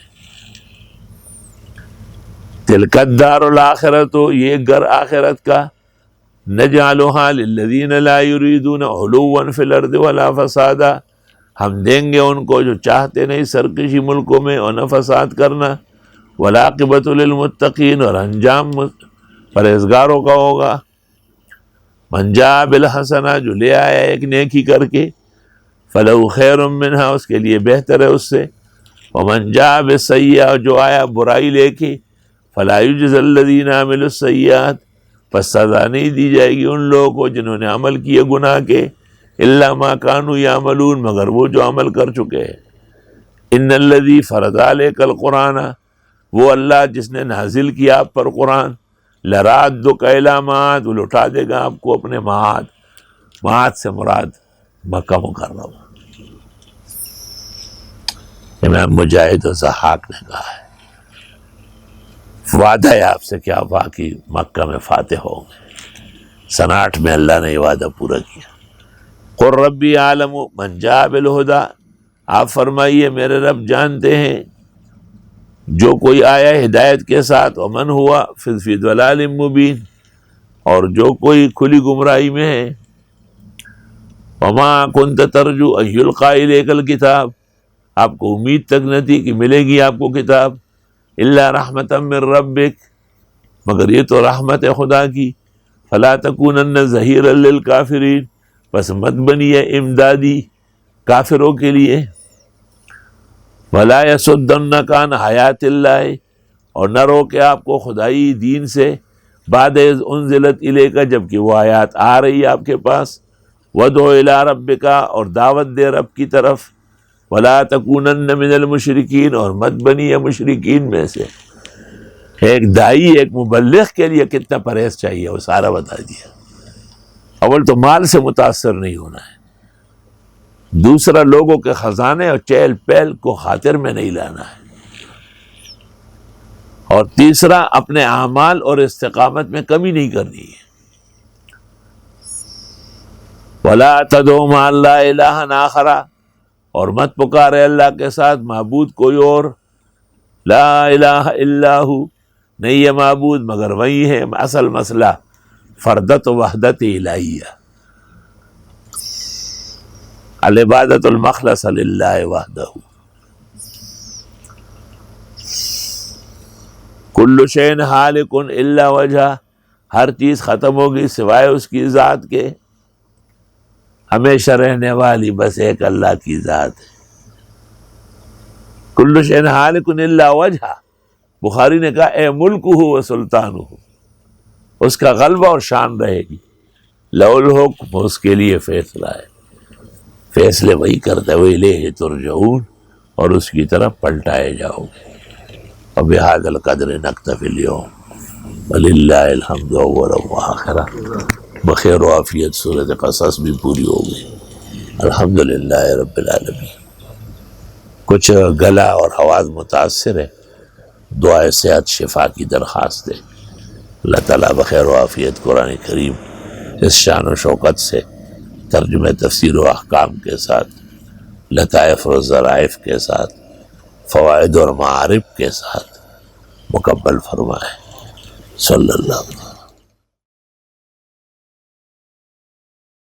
A: تلک الدار الآخرت، یہ گھر آخرت کا، نجعلها للذین لا یریدون علوا فی الارض ولا فسادا، ہم دیں گے ان کو جو چاہتے نہیں سرکشی ملکوں میں اور نہ فساد کرنا، والعاقبۃ للمتقین، اور انجام پرہیزگاروں کا ہوگا۔ من جاء بالحسنہ، جو لے آیا ایک نیکی کر کے، فلہ خیر منہا، اس کے لیے بہتر ہے اس سے، ومن جاء بالسیئہ، جو آیا برائی لے کے، فلا یجزی الذین عملوا السیئات، پس سزا نہیں دی جائے گی ان لوگوں کو جنہوں نے عمل کیے گناہ کے، الا ما کانوا یعملون، مگر وہ جو عمل کر چکے ہیں۔ ان الذی فرض علیک القرآن، وہ اللہ جس نے نازل کیا آپ پر قرآن، لرادک الی معاد، وہ لوٹا دے گا آپ کو اپنے معاد، معاد سے مراد مکہ مکرمہ۔ امام مجاہد و ضحاک نے کہا ہے وعدہ ہے آپ سے کہ آپ واقعی مکہ میں فاتح ہوں گے۔ سن 8 میں اللہ نے یہ وعدہ پورا کیا۔ قل ربی عالم من جاء بالہدی، آپ فرمائیے میرے رب جانتے ہیں جو کوئی آیا ہدایت کے ساتھ، ومن ہوا فی ضلال مبین، اور جو کوئی کھلی گمراہی میں ہے، وما کنت ترجو ان یلقی الیک الکتاب، آپ کو امید تک نہ تھی کہ ملے گی آپ کو کتاب، الا رحمتا من ربک، مگر یہ تو رحمت ہے خدا کی، فلا تکونن ظہیرا للکافرین، بس مت بنیے امدادی کافروں کے لیے، ولا یصدنک عن آیات اللہ، اور نہ روکے آپ کو خدائی دین سے، بعد اذ انزلت الیک، جبکہ وہ آیات آ رہی ہے آپ کے پاس، وادع الی ربک، اور دعوت دے رب کی طرف، ولا تکونن من المشرکین، اور مت بنیے مشرکین میں سے۔ ایک دائی ایک مبلغ کے لیے کتنا پرہیز چاہیے وہ سارا بتا دیا۔ اول تو مال سے متاثر نہیں ہونا ہے، دوسرا لوگوں کے خزانے اور چہل پہل کو خاطر میں نہیں لانا ہے، اور تیسرا اپنے اعمال اور استقامت میں کمی نہیں کرنی ہے۔ وَلَا تَدْعُ مَعَ اللَّهِ إِلَٰهًا آخَرَ، اور مت پکارے اللہ کے ساتھ معبود کوئی اور، لا الہ الا ہو، نہیں ہے معبود مگر وہی ہے۔ اصل مسئلہ فردت و وحدت الہیہ، العبادت المخلص للہ وحدہ۔ کل شیء ہالک الا وجہہ، ہر چیز ختم ہوگی سوائے اس کی ذات کے، ہمیشہ رہنے والی بس ایک اللہ کی ذات ہے۔ کل شیء ہالک الا وجہہ، بخاری نے کہا اے ملکہ و سلطانہ، اس کا غلبہ اور شان رہے گی، لہ الحکم، اس کے لیے فیصلہ ہے، فیصلے وہی کرتا ہے، وإلیہ ترجعون، اور اس کی طرف پلٹائے جاؤ گے۔ وبہذا القدر نکتفی اليوم، وللہ الحمد اولا وآخرہ۔ بخیر و عافیت سورۃ قصص بھی پوری ہو گئی، الحمدللہ رب العالمین۔ کچھ گلا اور آواز متاثر ہے، دعائے صحت شفا کی درخواست ہے۔ اللہ تعالیٰ بخیر و عافیت قرآن کریم اس شان و شوکت سے ترجمہ تفسیر و احکام کے ساتھ، لطائف و ظرائف کے ساتھ، فوائد اور معارف کے ساتھ مکمل فرمائے۔ صلی اللہ علیہ وسلم۔